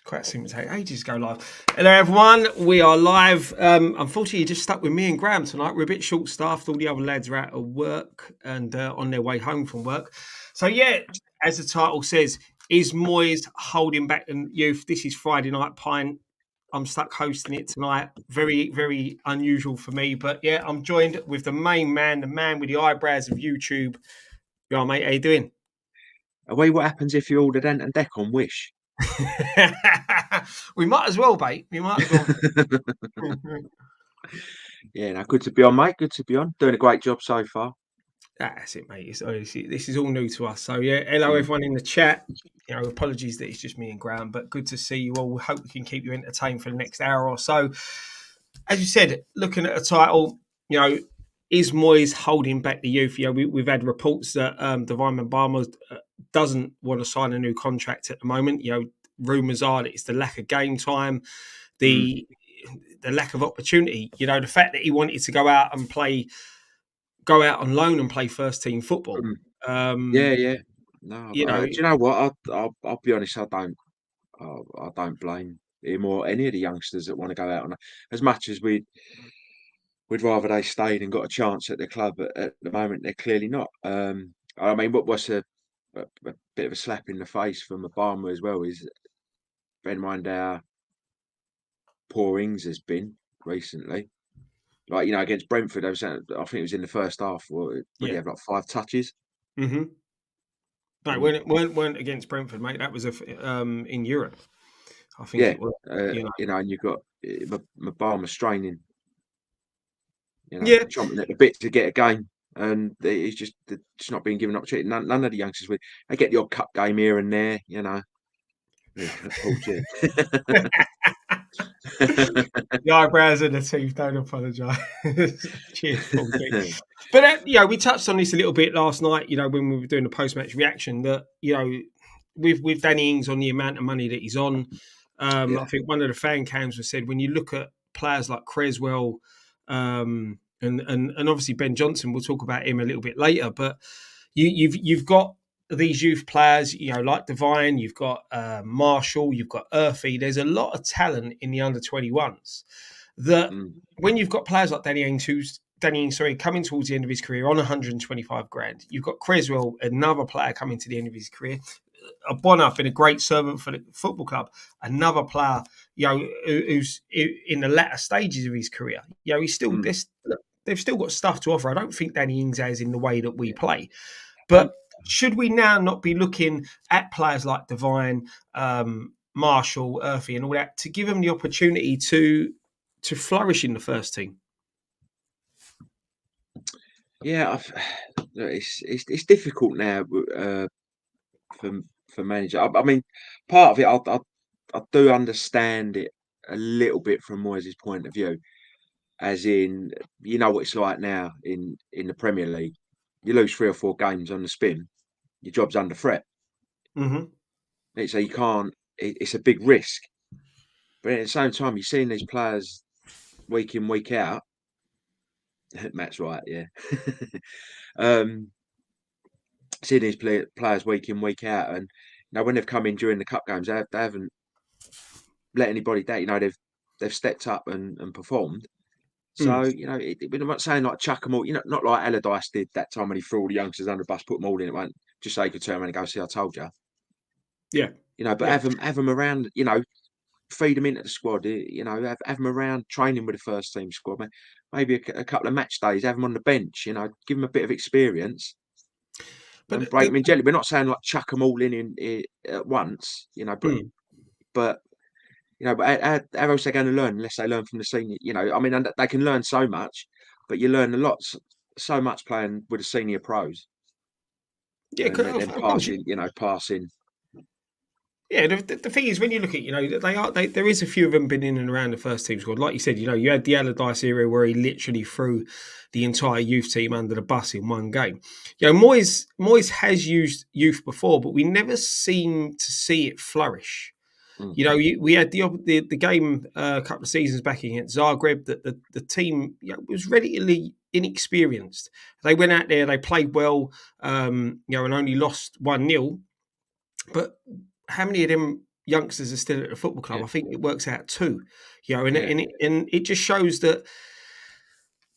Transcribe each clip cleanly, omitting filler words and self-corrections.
Quite seems to take ages to go live. Hello, everyone. We are live. Unfortunately, you're just stuck with me and Graham tonight. We're a bit short-staffed. All the other lads are out of work and on their way home from work. So, yeah, as the title says, is Moyes holding back the youth? This is Friday Night Pint. I'm stuck hosting it tonight. Very, very unusual for me. But, yeah, I'm joined with the main man, the man with the eyebrows of YouTube. Yeah, mate, how you doing? Away, what happens if you ordered Ant and Deck on Wish? We might as well, mate. We might as well. Yeah, no, good to be on, mate. Good to be on. Doing a great job so far. That's it, mate. This is all new to us. So, yeah, hello, everyone in the chat. You know, apologies that it's just me and Graham, but good to see you all. We hope we can keep you entertained for the next hour or so. As you said, looking at a title, you know, is Moyes holding back the youth? You know, we've had reports that Divine Mbama doesn't want to sign a new contract at the moment. You know, rumours are that it's the lack of game time, the lack of opportunity. You know, the fact that he wanted to go out on loan and play first team football. Yeah. No, You know, do you know what? I'll be honest. I don't blame him or any of the youngsters that want to go out on. As much as we'd rather they stayed and got a chance at the club. At the moment, they're clearly not. I mean, what's a bit of a slap in the face from Obama as well is bear in mind how poor Ings has been recently. Like, you know, against Brentford, I think it was in the first half. Would he yeah. have like 5 touches? Mm-hmm. No, And it weren't against Brentford, mate. That was in Europe. I think yeah, it was. you know, and you've got Mbama straining, you know, Yeah. chomping at the bit to get a game, and he's just not being given an opportunity. None of the youngsters they get the odd cup game here and there, you know. Yeah, Paul G. The eyebrows and the teeth. Don't apologise. Cheers, Paul. But you know, we touched on this a little bit last night. You know, when we were doing the post-match reaction, that you know, with Danny Ings on the amount of money that he's on, I think one of the fan cams was said when you look at players like Creswell, and obviously Ben Johnson, we'll talk about him a little bit later. But you've got these youth players, you know, like Devine, you've got Marshall, you've got Earthy. There's a lot of talent in the under 21s that when you've got players like Danny Ings, coming towards the end of his career on 125 grand. You've got Creswell, another player coming to the end of his career. Bonner been a great servant for the football club. Another player, you know, who's in the latter stages of his career. You know, he's still they've still got stuff to offer. I don't think Danny Ings has in the way that we play, but should we now not be looking at players like Devine, Marshall, Earthy, and all that to give them the opportunity to flourish in the first team? Yeah, it's difficult now for manager. I mean, part of it, I do understand it a little bit from Moyes' point of view, as in, you know what it's like now in the Premier League. You lose 3 or 4 games on the spin, your job's under threat. Mm-hmm. So you can't. It's a big risk, but at the same time, you're seeing these players week in, week out. Matt's right, yeah. Seeing these players week in, week out, and now when they've come in during the cup games, they haven't let anybody down. You know, they've stepped up and performed. So you know, we're not saying like chuck them all. You know, not like Allardyce did that time when he threw all the youngsters under the bus, put them all in. It won't just so he could turn around and go, "See, I told you." Yeah, you know, but have them around. You know, feed them into the squad. You know, have them around training with the first team squad. Maybe a couple of match days. Have them on the bench. You know, give them a bit of experience. but And break them in gently. We're not saying like chuck them all in at once. You know, but you know, but how else are they going to learn unless they learn from the senior? You know, I mean, they can learn so much, but you learn a lot, so much playing with the senior pros. Yeah, And then of course. Passing. Yeah, the thing is, when you look at, you know, there is a few of them been in and around the first team squad. Like you said, you know, you had the Allardyce era where he literally threw the entire youth team under the bus in one game. You know, Moyes has used youth before, but we never seem to see it flourish. You know, we had the game a couple of seasons back against Zagreb that the team, you know, was relatively inexperienced. They went out there, they played well, you know, and only lost 1-0. But how many of them, youngsters are still at the football club, yeah, I think it works out too. You know, and yeah, it just shows that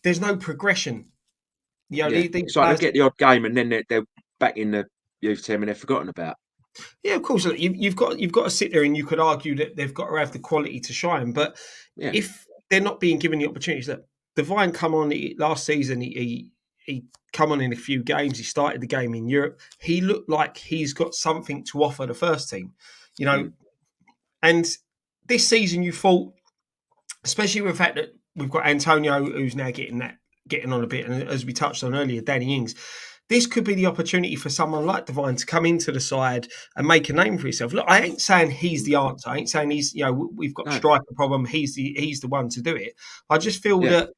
there's no progression. You know, yeah. these It's like they players. get the odd game and then they're back in the youth team and they're forgotten about. Yeah, of course. Look, you've got to sit there, and you could argue that they've got to have the quality to shine. But Yeah. if they're not being given the opportunities, that Devine come on last season, he come on in a few games. He started the game in Europe. He looked like he's got something to offer the first team, you know. Mm, And this season, you thought, especially with the fact that we've got Antonio, who's now getting on a bit, and as we touched on earlier, Danny Ings. This could be the opportunity for someone like Devine to come into the side and make a name for himself. Look, I ain't saying he's the answer. I ain't saying he's, we've got a no. striker problem. He's the one to do it. I just feel Yeah. that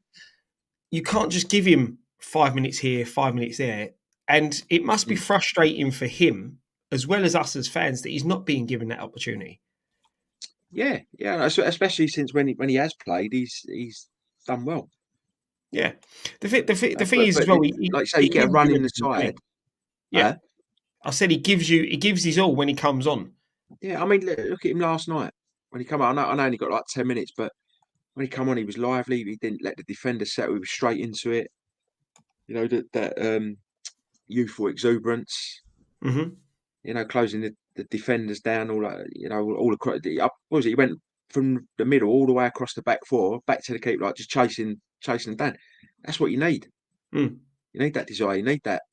you can't just give him 5 minutes here, 5 minutes there, and it must be Mm. frustrating for him as well as us as fans that he's not being given that opportunity. Yeah, yeah, especially since when he has played, he's done well. Yeah, the thing But is as well, like you say, you he get a gives run you in the everything, doesn't side. he? Yeah, Uh, I said he gives his all when he comes on. yeah, I mean, look at him last night when he come on. I know he only got like 10 minutes, but when he come on, he was lively. He didn't let the defender settle. He was straight into it. You know that youthful exuberance. Hmm. You know, closing the defenders down. All that. You know, all across. What was it? He went from the middle all the way across the back four, back to the keeper, like just chasing them down. That's what you need. Mm. You need that desire. You need that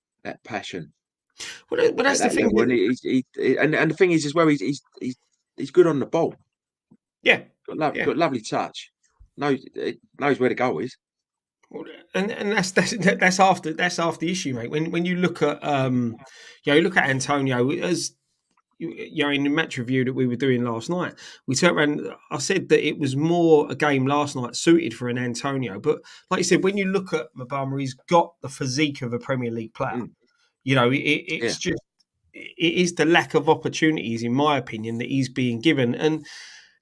passion But at that's the that thing. level. And and the thing is as well, he's good on the ball. Yeah, yeah. Got lovely touch. Knows where the goal is. Well, and that's half the issue, mate. When you look at you look at Antonio as in the match review that we were doing last night, we turned around. I said that it was more a game last night suited for an Antonio, but like you said, when you look at Mabama, he's got the physique of a Premier League player. Mm, You know, yeah. it's just it is the lack of opportunities, in my opinion, that he's being given, and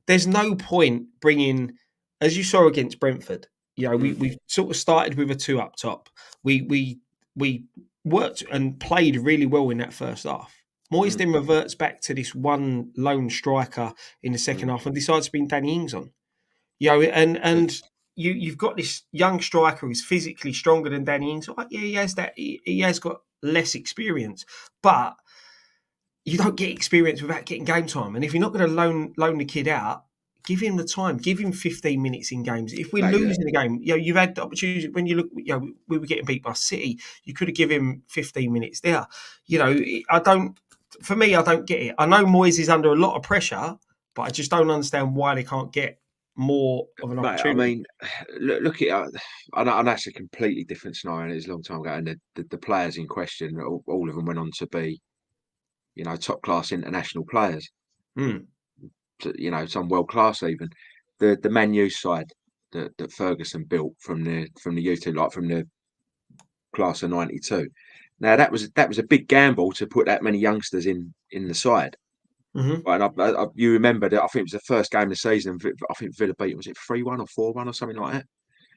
there's no point bringing, as you saw against Brentford. You know, Mm, we sort of started with a two up top. We worked and played really well in that first half. Moyes mm, then reverts back to this one lone striker in the second mm, half and decides to bring Danny Ings on. You know, yeah. and you've got this young striker who's physically stronger than Danny Ings. Right, yeah, he has that. He has got less experience, but you don't get experience without getting game time. And if you're not going to loan the kid out, give him the time. Give him 15 minutes in games. If we're Exactly that. losing a game, you've had the opportunity when you look. We were getting beat by City. You could have given him 15 minutes there. You know, I don't. For me, I don't get it. I know Moyes is under a lot of pressure, but I just don't understand why they can't get more of an Mate, I opportunity. mean, look at. I know that's a completely different scenario. And it was a long time ago, and the players in question, all of them went on to be, top class international players. Mm, Some world class even. The Man U side that Ferguson built from the youth team, like from the class of '92. Now that was a big gamble to put that many youngsters in the side. hmm. Right, and you remember that I think it was the first game of the season. I think Villa beat, was it 3-1 or 4-1 or something like that?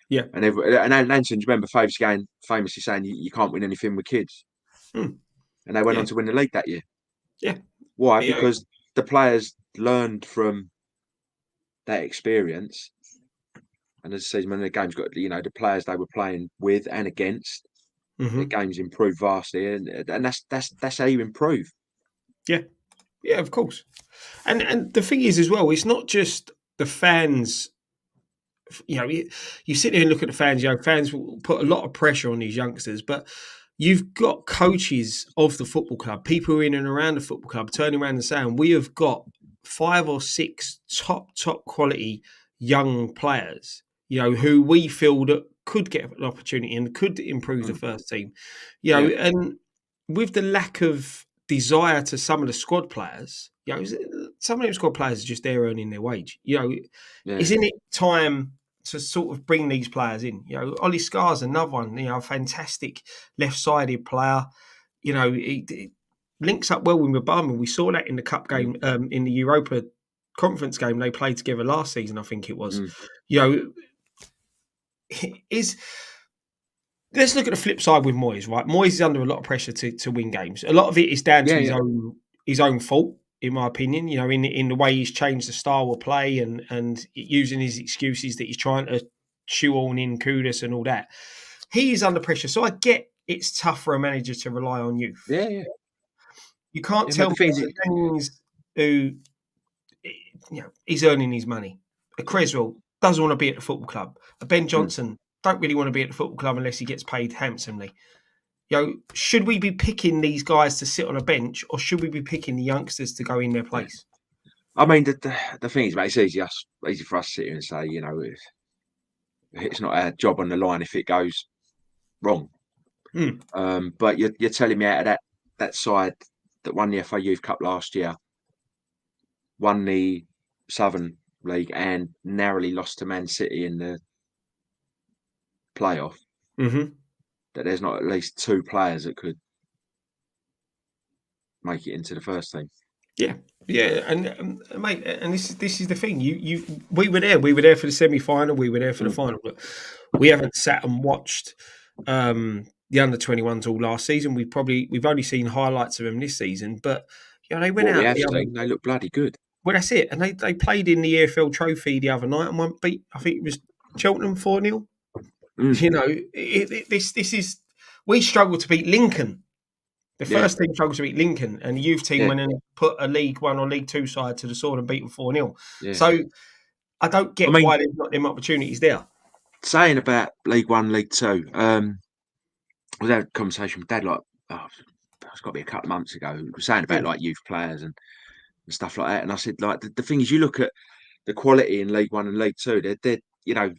Yeah. And Anson, do you remember famously saying you can't win anything with kids, Mm, and they went on yeah. to win the league that year. Yeah. Why? Yeah. Because the players learned from that experience, and as I said, when the games got, the players they were playing with and against, their Hmm. games improved vastly, and that's how you improve. Yeah. Yeah. Of course. And the thing is as well, it's not just the fans. You sit there and look at the fans. Fans will put a lot of pressure on these youngsters, but you've got coaches of the football club, people in and around the football club, turning around and saying, "We have got 5 or 6 top quality young players, who we feel that could get an opportunity and could improve the Mm, first team." yeah, And with the lack of desire to some of the squad players, some of them squad players are just there earning their wage. yeah. Isn't it time to sort of bring these players in? Ollie Scar's another one, a fantastic left-sided player. He links up well with Mabama. We saw that in the cup Mm, game, in the Europa conference game they played together last season, I think it was. mm, You know, is let's look at the flip side with Moyes, right? Moyes is under a lot of pressure to win games. A lot of it is down to yeah, his yeah. own fault. in my opinion. You know, in the way he's changed the style of play and using his excuses that he's trying to shoehorn in Kudus and all that. He's under pressure, so I get it's tough for a manager to rely on youth. Yeah, yeah. You can't Yeah, tell but me the thing is, Daniels who, you know, he's earning his money. A Creswell doesn't want to be at the football club. A Ben Johnson don't really want to be at the football club unless he gets paid handsomely. You know, should we be picking these guys to sit on a bench, or should we be picking the youngsters to go in their place? I mean, the thing is, mate, it's easy for us to sit here and say, you know, it's not our job on the line if it goes wrong. But you're telling me out of that side that won the FA Youth Cup last year, won the Southern League, and narrowly lost to Man City in the playoff, that there's not at least 2 players that could make it into the first team. Yeah, yeah, and mate, and this is the thing. We were there. We were there for the semi-final. We were there for the final. But we haven't sat and watched the under-21s all last season. We've only seen highlights of them this season. But you know, they went out. They look bloody good. Well, that's it. And they played in the EFL Trophy the other night and beat. I think it was Cheltenham 4-0. You know, this is. We struggled to beat Lincoln. The first team struggled to beat Lincoln, and the youth team went and put a League One or League Two side to the sword and beat them 4-0. Yeah. So I don't get why there's not them opportunities there. Saying about League One, League Two, I was having a conversation with Dad, like, it's got to be a couple of months ago. We were saying about like youth players and stuff like that, and I said, like, the thing is, you look at the quality in League One and League Two. They're you know,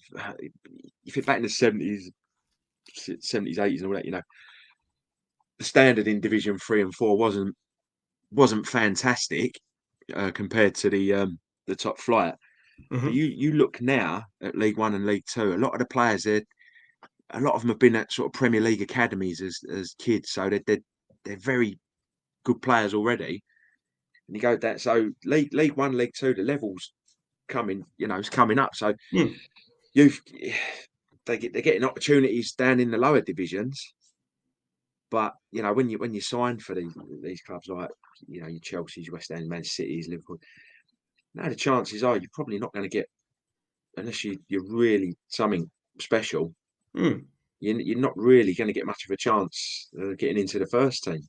if you're back in the 70s, 80s, and all that, you know, the standard in Division 3 and 4 wasn't fantastic compared to the top flight. But you look now at League One and League Two. A lot of the players, a lot of them have been at sort of Premier League academies as kids, so they're very good players already. And you go that, so League One, League Two, the levels coming, you know, it's coming up. So they're getting opportunities down in the lower divisions. But you know, when you sign for these clubs like, you know, your Chelsea's, West Ham, Man City's, Liverpool, now the chances are you're probably not going to get, unless you're really something special. You're not really going to get much of a chance of getting into the first team.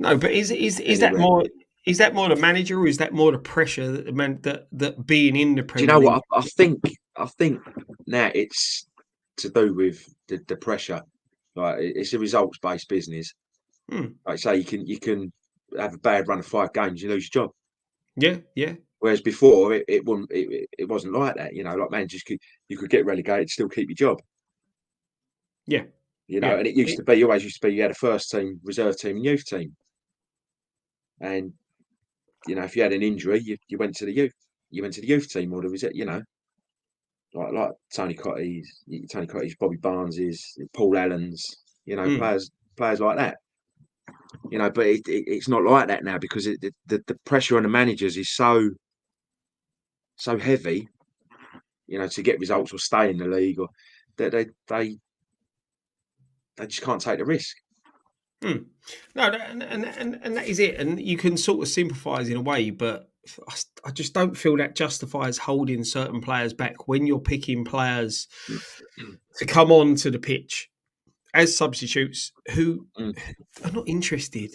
No, but is that more? Is that more the manager, or is that more the pressure that being in the Premier Do you know League? what? I think now it's to do with the pressure. Like, it's a results based business. Like I say, you can have a bad run of 5 games, you lose your job. Yeah. Whereas before it wasn't like that. You know, like, man, you could get relegated, still keep your job. Yeah. You know, and you always used to be, you had a first team, reserve team, and youth team. And you know, if you had an injury, you went to the youth team, or there was, you know, like Tony Cotty's, Bobby Barnes's, Paul Allen's, you know, players like that. You know, but it's not like that now, because the pressure on the managers is so heavy, you know, to get results or stay in the league, or that they just can't take the risk. No, and that is it. And you can sort of sympathise in a way, but I just don't feel that justifies holding certain players back when you're picking players to come on to the pitch as substitutes who are not interested.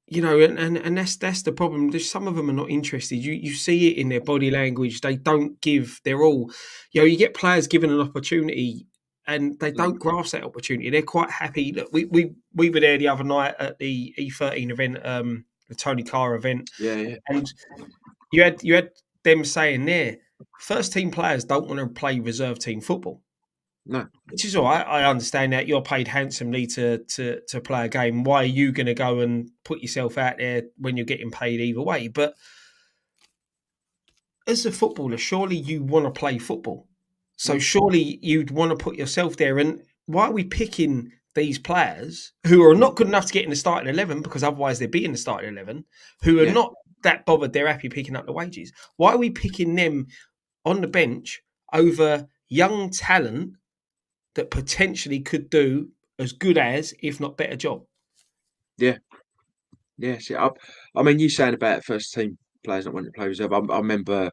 You know, and that's the problem. There's some of them are not interested. You see it in their body language. They don't give their all. You know, you get players given an opportunity and they don't grasp that opportunity. They're quite happy. Look, we were there the other night at the E13 event, the Tony Carr event. Yeah. And you had them saying there, first team players don't want to play reserve team football. No. Which is all right. I understand that you're paid handsomely to play a game. Why are you going to go and put yourself out there when you're getting paid either way? But as a footballer, surely you want to play football. So surely you'd want to put yourself there. And why are we picking these players who are not good enough to get in the starting 11, because otherwise they'd be in the starting 11, who are not that bothered, they're happy picking up the wages? Why are we picking them on the bench over young talent that potentially could do as good as, if not better job? Yeah. See, I mean, you saying about first team players not wanting to play reserve. I remember,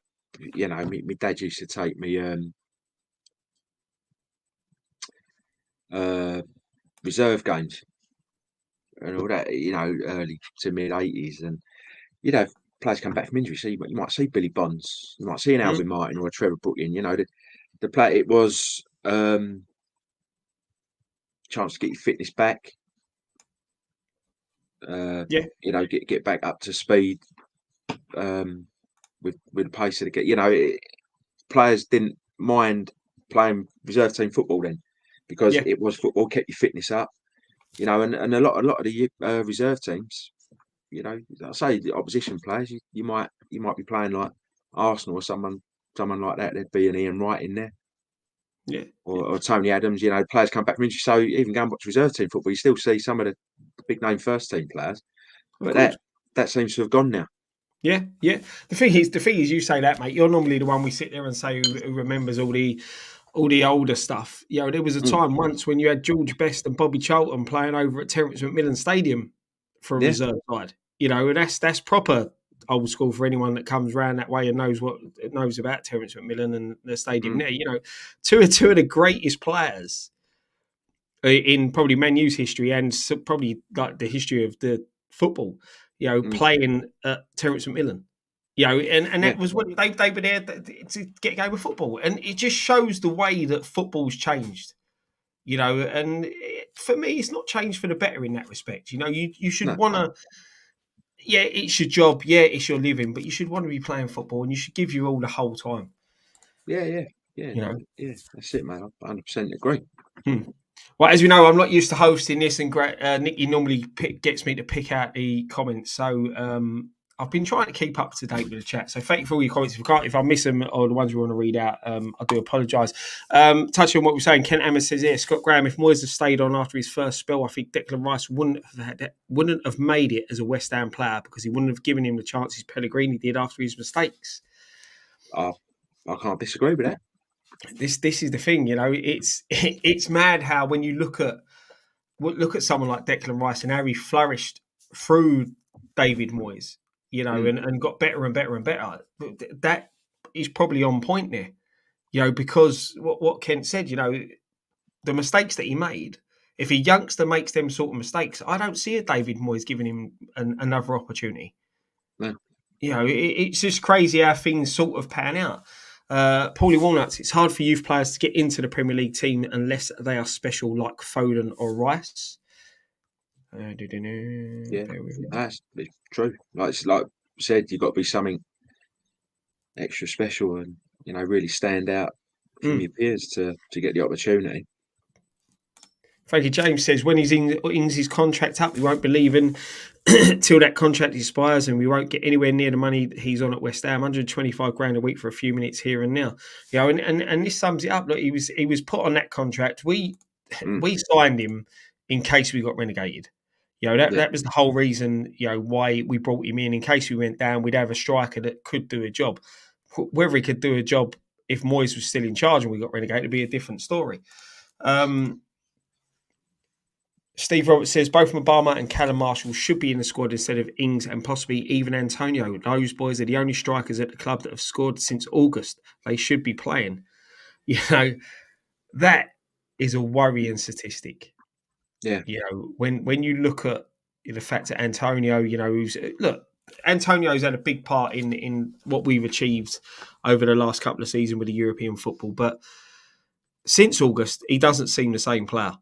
you know, my dad used to take me uh, reserve games and all that, you know, early to mid-80s, and you'd have players come back from injury. So you might see Billy Bonds, you might see an Mm. Alvin Martin or a Trevor Brooking. You know, the play it was chance to get your fitness back. Yeah, You know, get back up to speed with the pace of the game. You know, players didn't mind playing reserve team football then because yeah, it was football, kept your fitness up. You know, and a lot of the reserve teams, you know, I say the opposition players, you might be playing like Arsenal or someone like that. There'd be an Ian Wright in there yeah, or Tony Adams. You know, players come back from injury. So even going watch reserve team football, you still see some of the big name first team players. of But course. that seems to have gone now. Yeah, yeah. The thing is, you say that, mate. You're normally the one we sit there and say who remembers all the older stuff. You know, there was a Mm, time once when you had George Best and Bobby Charlton playing over at Terence McMillan Stadium for a yeah. reserve side. You know, and that's proper old school for anyone that comes round that way and knows about Terence McMillan and the stadium Mm, there. You know, two of the greatest players in probably Man U's history and probably like the history of the football. You know, mm, playing at Terence McMillan. You know, and yeah. that was when they were there to get a game of football, and it just shows the way that football's changed. You know, and for me, it's not changed for the better in that respect. You know, you should No. want to. Yeah, it's your job. Yeah, it's your living, but you should want to be playing football, and you should give you all the whole time. Yeah, yeah, yeah, You know. yeah. That's it, mate. I 100% agree. Hmm. Well, as we know, I'm not used to hosting this, and Nicky normally gets me to pick out the comments. So I've been trying to keep up to date with the chat. So thank you for all your comments. If I miss them or the ones we want to read out, I do apologise. Touching on what we're saying, Kent Emma says here, Scott Graham, if Moyes had stayed on after his first spell, I think Declan Rice wouldn't have made it as a West Ham player because he wouldn't have given him the chances Pellegrini did after his mistakes. I I can't disagree with that. This is the thing, you know. It's mad how when you look at someone like Declan Rice and how he flourished through David Moyes, you know, Mm, and got better and better and better. That is probably on point there, you know, because what Kent said, you know, the mistakes that he made. If a youngster makes them sort of mistakes, I don't see a David Moyes giving him another opportunity. no. You know, it's just crazy how things sort of pan out. Paulie Walnuts, it's hard for youth players to get into the Premier League team unless they are special like Foden or Rice. Yeah, Bear with me. it's true. Like I said, you've got to be something extra special and you know really stand out from Mm. your peers to get the opportunity. Frankie James says when he's ings his contract up, we won't be leaving till that contract expires, and we won't get anywhere near the money he's on at West Ham. 125 grand a week for a few minutes here and now. You know, and this sums it up. Look, he was put on that contract. We Mm, we signed him in case we got relegated. You know, that yeah, that was the whole reason, you know, why we brought him in case we went down, we'd have a striker that could do a job. Whether he could do a job if Moyes was still in charge and we got relegated would be a different story. Steve Roberts says both Obama and Callum Marshall should be in the squad instead of Ings and possibly even Antonio. Those boys are the only strikers at the club that have scored since August. They should be playing. You know, that is a worrying statistic. yeah, You know, when you look at the fact that Antonio, you know, Antonio's had a big part in what we've achieved over the last couple of seasons with the European football, but since August, he doesn't seem the same player.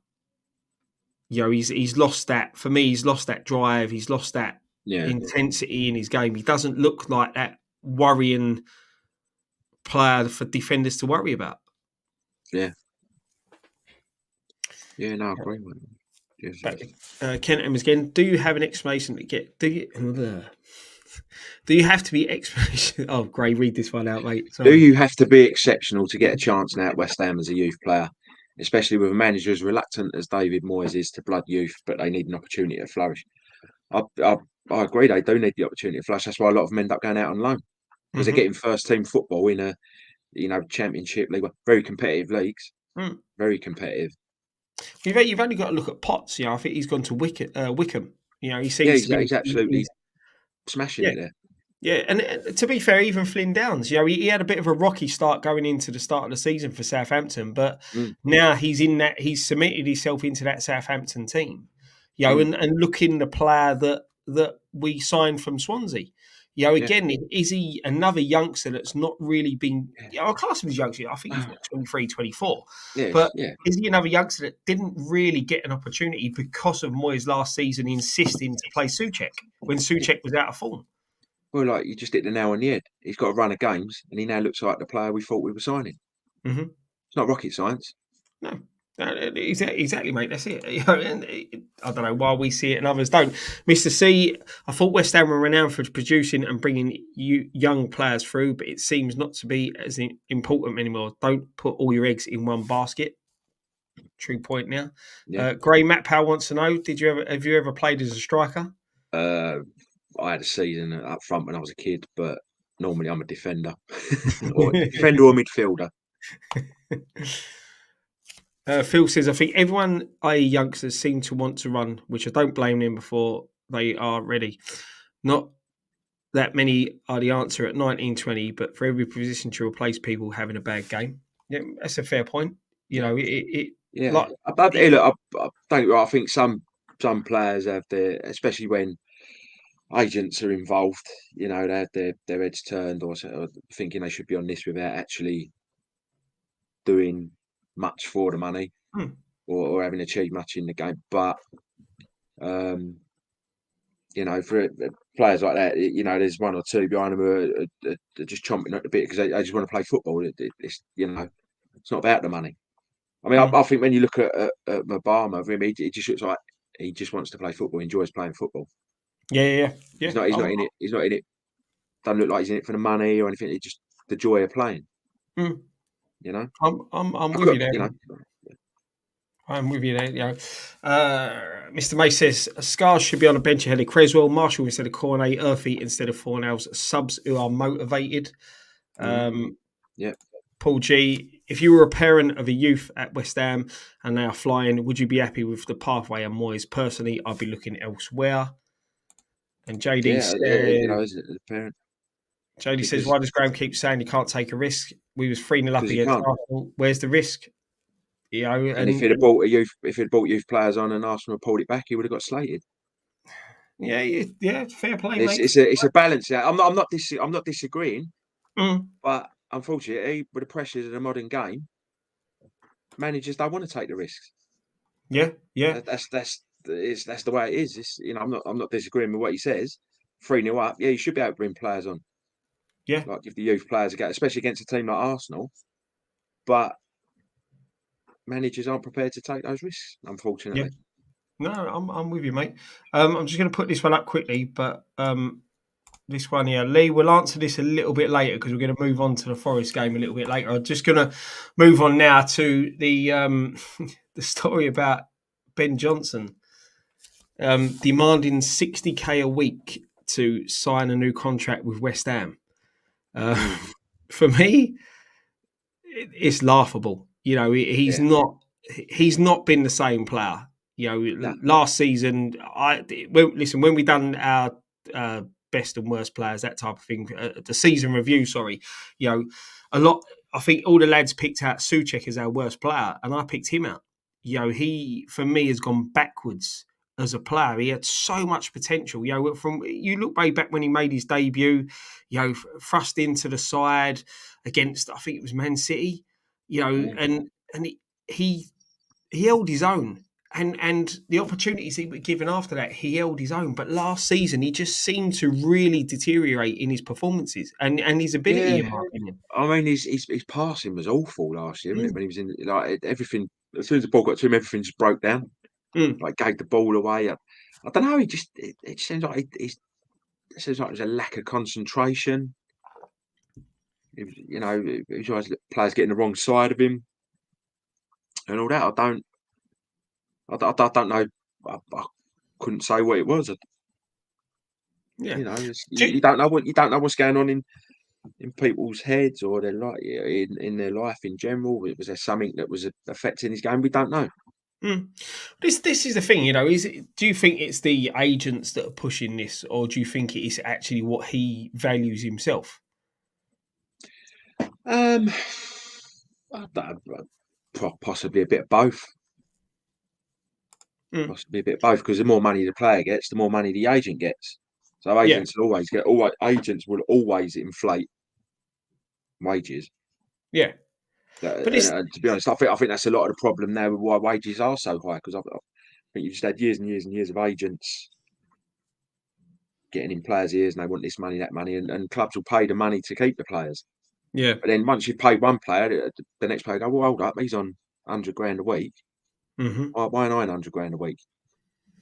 You know, he's lost that. For me, he's lost that drive. He's lost that yeah, intensity in his game. He doesn't look like that worrying player for defenders to worry about. yeah, yeah. No, I agree with you. Yes, But, yes. Kent Emmons again. Do you have an explanation to get? Do you have to be explanation? Oh, Gray, read this one out, mate. Do Sorry. you have to be exceptional to get a chance now at West Ham as a youth player, especially with a manager as reluctant as David Moyes is to blood youth, but they need an opportunity to flourish? I, I, I agree. They do need the opportunity to flourish. That's why a lot of them end up going out on loan because they're Mm-hmm. getting first team football in a championship league, very competitive leagues, Mm. very competitive. You've only got to look at Potts. You know, I think he's gone to Wickham. You know, he Yeah, seems to be. he's absolutely He's, smashing yeah, it there. Yeah, and to be fair, even Flynn Downs, he had a bit of a rocky start going into the start of the season for Southampton, but Mm, now he's cemented himself into that Southampton team, mm, and looking the player that we signed from Swansea. yeah, Again, is he another youngster that's not really been, yeah, I class him as youngster, I think he's what, 23, 24, yes, but yeah. is he another youngster that didn't really get an opportunity because of Moyes last season insisting to play Souček when Yeah. Souček was out of form? Well, like you just hit the nail on the head. He's got a run of games, and he now looks like the player we thought we were signing. Mhm. It's not rocket science. No, exactly, mate. That's it. I don't know why we see it and others don't. Mr. C, I thought West Ham were renowned for producing and bringing young players through, but it seems not to be as important anymore. Don't put all your eggs in one basket. True point. Now, Yeah. Gray Matt Powell wants to know: have you ever played as a striker? Uh, I had a season up front when I was a kid, but normally I'm a defender, or defender or midfielder. Phil says, I think everyone, i.e., youngsters, seem to want to run, which I don't blame them before they are ready. Not that many are the answer at 1920, but for every position to replace people having a bad game. Yeah, that's a fair point. Yeah, It yeah. like Hey, it, look, I think some players have their, especially when agents are involved. You know, they have their heads turned or thinking they should be on this without actually doing much for the money hmm, or having achieved much in the game. But um, for players like that, there's one or two behind them who are just chomping at the bit because they just want to play football. It's it's not about the money. I mean, hmm. I think when you look at Obama, for him, he just looks like he just wants to play football, enjoys playing football. Yeah. He's not in it. He's not in it. Doesn't look like he's in it for the money or anything. It's just the joy of playing. Hmm. You know, I'm I've with got you there. you know, I'm with you there. Mr. May says Scars should be on a bench ahead of Creswell, Marshall instead of Cornet, Earthy instead of Fornals, subs who are motivated. mm, Um, yeah, Paul G, if you were a parent of a youth at West Ham and they are flying, would you be happy with the pathway and Moyes? Personally, I'd be looking elsewhere. And yeah. As a parent, JD says, because why does Graham keep saying he can't take a risk? We was 3-0 up he against can't. Arsenal. Where's the risk? And if he'd have bought if he'd bought youth players on and Arsenal pulled it back, he would have got slated. yeah, fair play, It's mate. it's a it's a balance. I'm not disagreeing, Mm, but unfortunately, with the pressures of the modern game, managers don't want to take the risks. yeah, That's the way it is. I'm not disagreeing with what he says. 3-0 up, yeah, you should be able to bring players on, yeah, like give the youth players a go, especially against a team like Arsenal. But managers aren't prepared to take those risks, yeah. unfortunately. No, I'm with you, mate. I'm just going to put this one up quickly, but this one here, Lee, we'll answer this a little bit later because we're going to move on to the Forest game a little bit later. I'm just going to move on now to the the story about Ben Johnson demanding 60k a week to sign a new contract with West Ham. Uh, Mm, for me, it's laughable. yeah, He's not been the same player. no, Last season, when we done our best and worst players, that type of thing, the season review. Sorry, you know, a lot. I think all the lads picked out Souček as our worst player, and I picked him out. He for me has gone backwards as a player. He had so much potential. From you look way back when he made his debut, thrust into the side against I think it was Man City, mm, and he he held his own. And the opportunities he was given after that, he held his own. But last season, he just seemed to really deteriorate in his performances and his ability, yeah. in my opinion. I mean, his passing was awful last year, wasn't it? Mm, When he was in, like everything, as soon as the ball got to him, everything just broke down. mm. Like gave the ball away. I don't know. It seems like it seems like there's a lack of concentration. It was always players getting the wrong side of him and all that. I don't know. I couldn't say what it was. Yeah. You don't know you don't know what's going on in people's heads or their life in their life in general. Was there something that was affecting his game? We don't know. Mm. This is the thing, you know. Do you think it's the agents that are pushing this, or do you think it is actually what he values himself? Um, possibly a bit of both. Mm. Possibly a bit of both because the more money the player gets, the more money the agent gets. So Yeah, agents will always inflate wages. yeah. But it's And to be honest, I think that's a lot of the problem now with why wages are so high because I think you've just had years and years and years of agents getting in players' ears and they want this money, that money, and clubs will pay the money to keep the players. yeah. But then once you've paid one player, the next player go, well, hold up, he's on 100 grand a week. Hmm. Why ain't I 100 grand a week?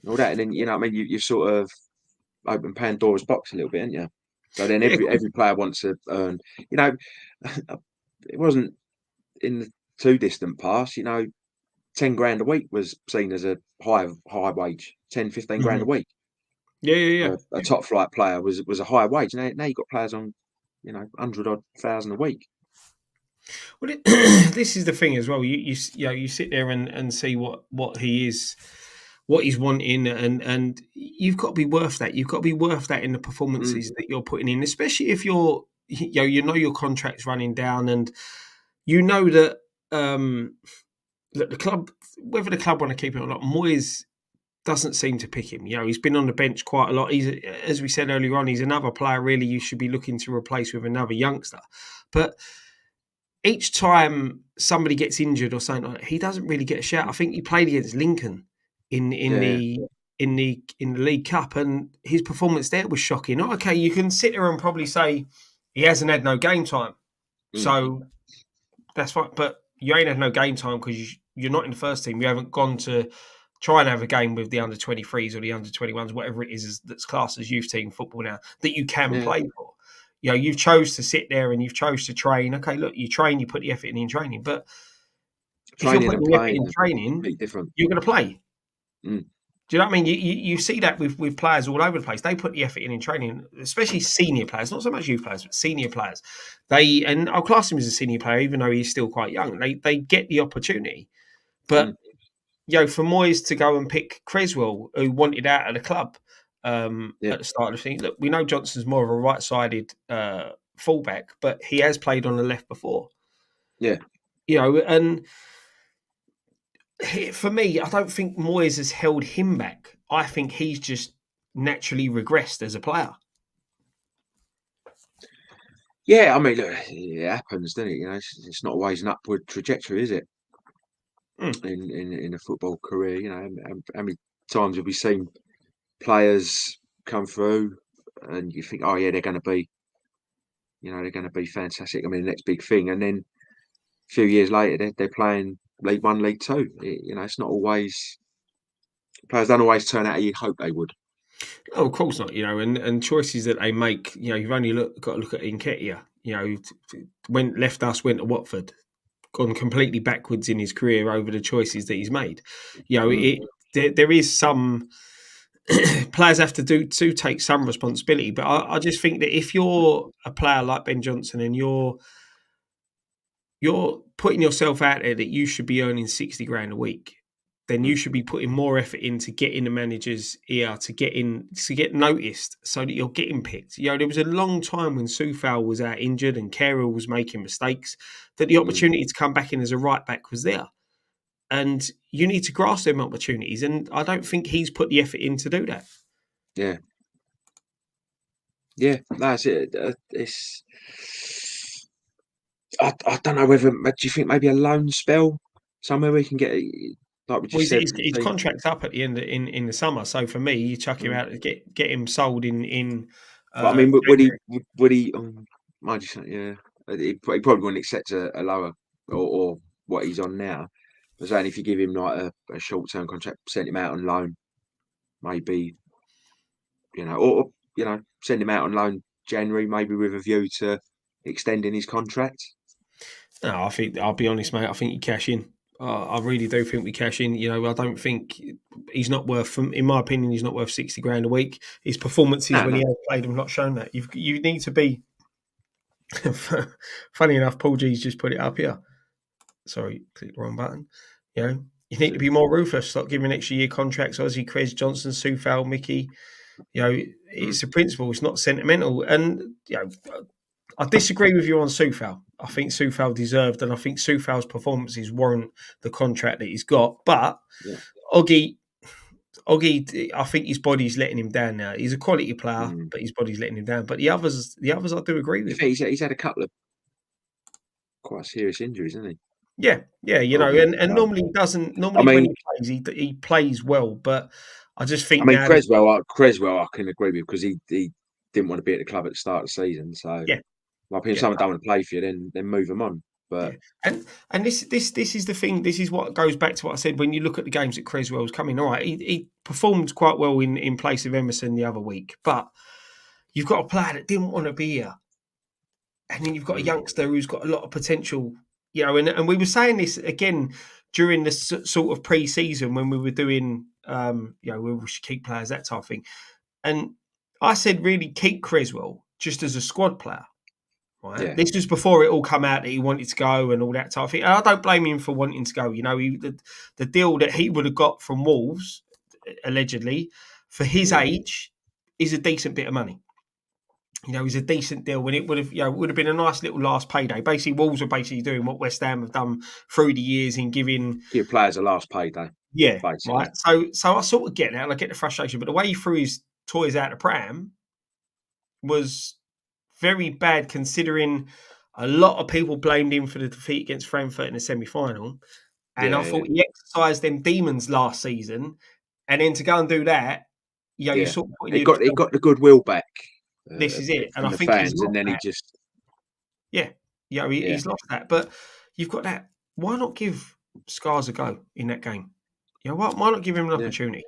And all that, and then what I mean. You sort of open Pandora's box a little bit, haven't you? So then Yeah, every player wants to earn. You know, it wasn't in the too distant past. 10 grand a week was seen as a high wage. 10, 15 grand a mhm. week. Yeah, yeah, A yeah. top flight player was a higher wage. Now you've got players on 100 odd thousand a week. Well, this is the thing as well. You know, you sit there and see what he is, what he's wanting, and you've got to be worth that. You've got to be worth that in the Mm, performances that you're putting in, especially if you know your contract's running down, and you know that that the club, whether the club want to keep it or not, Moyes doesn't seem to pick him. You know, he's been on the bench quite a lot. He's, as we said earlier on, he's another player really you should be looking to replace with another youngster, but each time somebody gets injured or something like that, he doesn't really get a shout. I think he played against Lincoln in yeah, the in the League Cup, and his performance there was shocking. Okay, you can sit there and probably say he hasn't had no game time, mm, so that's fine. But you ain't had no game time because you're not in the first team. You haven't gone to try and have a game with the under 23s or the under 21s, whatever it is that's classed as youth team football now that you can yeah. play for. You know, you've chose to sit there and you've chose to train. Okay, look, you train, you put the effort in training, but if you're Training putting and the effort playing in are training, completely different. you're going to play. Mm, Do you know what I mean? You see that with players all over the place. They put the effort in training, especially senior players, not so much youth players, but senior players. And I'll class him as a senior player, even though he's still quite young. They get the opportunity, mm, but for Moyes to go and pick Creswell, who wanted out of the club yeah, at the start of the thing. Look, we know Johnson's more of a right-sided fullback, but he has played on the left before. yeah. And for me, I don't think Moyes has held him back. I think he's just naturally regressed as a player. Yeah, I mean, look, it happens, doesn't it? It's not always an upward trajectory, is it? Mm. In a football career, how many times have we seen players come through and you think, oh yeah, they're going to be fantastic. I mean, the next big thing, and then a few years later, they're playing League One, League Two. It's not always players don't always turn out how you hope they would. Oh, of course not. And choices that they make. You've only got to look at Nketiah. Went to Watford, gone completely backwards in his career over the choices that he's made. Mm, There is some players have to take some responsibility, but I just think that if you're a player like Ben Johnson and you're putting yourself out there that you should be earning 60 grand a week, then you mm, should be putting more effort in to get in the manager's ear, to get noticed so that you're getting picked. There was a long time when Soufal was out injured and Carroll was making mistakes that the mm, opportunity to come back in as a right back was there. And you need to grasp them opportunities. And I don't think he's put the effort in to do that. yeah, yeah, that's it. It's I don't know whether do you think maybe a loan spell somewhere we can get like we Well, just said. his contract's up at the end in the summer. So for me, you chuck him Mm. out, get him sold in But I mean, would he January. would he? Mind you, yeah, he probably wouldn't accept a lower or what he's on now. But saying if you give him like a short term contract, send him out on loan, maybe or send him out on loan January, maybe with a view to extending his contract. No, I think I'll be honest, mate. I think you cash in. I really do think we cash in. I don't think he's not worth. In my opinion, he's not worth 60 grand a week. His performances No, when he no, has played have not shown that. You need to be. Funny enough, Paul G's just put it up here. Sorry, clicked the wrong button. You know, You need to be more ruthless. Stop giving extra year contracts. Ozzy, Krez, Johnson, Soufal, Mickey. It's a principle. It's not sentimental. And I disagree with you on Soufal. I think Soufal deserved, and I think Soufal's performances warrant the contract that he's got. But Yeah. Oggy, I think his body's letting him down now. He's a quality player, Mm. but his body's letting him down. But the others, I do agree with. He's had a couple of quite serious injuries, hasn't he? Yeah, and normally he doesn't. Normally when he plays, he plays well. But I just think now, Creswell, I can agree with because he didn't want to be at the club at the start of the season. So, yeah, if someone don't want to play for you, then move them on. But and this is the thing. This is what goes back to what I said when you look at the games that Creswell's coming. All right, he performed quite well in place of Emerson the other week, but you've got a player that didn't want to be here, and then you've got a youngster who's got a lot of potential. And we were saying this again during the sort of pre-season when we were doing, we should keep players, that type of thing. And I said, really keep Creswell just as a squad player. Right. Yeah. This was before it all come out that he wanted to go and all that type of thing. And I don't blame him for wanting to go. The deal that he would have got from Wolves, allegedly, for his age, is a decent bit of money. He's a decent deal when it would have been a nice little last payday. Basically, Wolves are basically doing what West Ham have done through the years in give players a last payday. Yeah, basically. Right. So I sort of get that, and I get the frustration. But the way he threw his toys out the pram was very bad, considering a lot of people blamed him for the defeat against Frankfurt in the semi-final. And I thought he exercised them demons last season, and then to go and do that, you sort of he got the goodwill back. This is it, and I the think fans, and then he just he's lost that. But you've got that. Why not give Scars a go in that game? Why not give him an opportunity?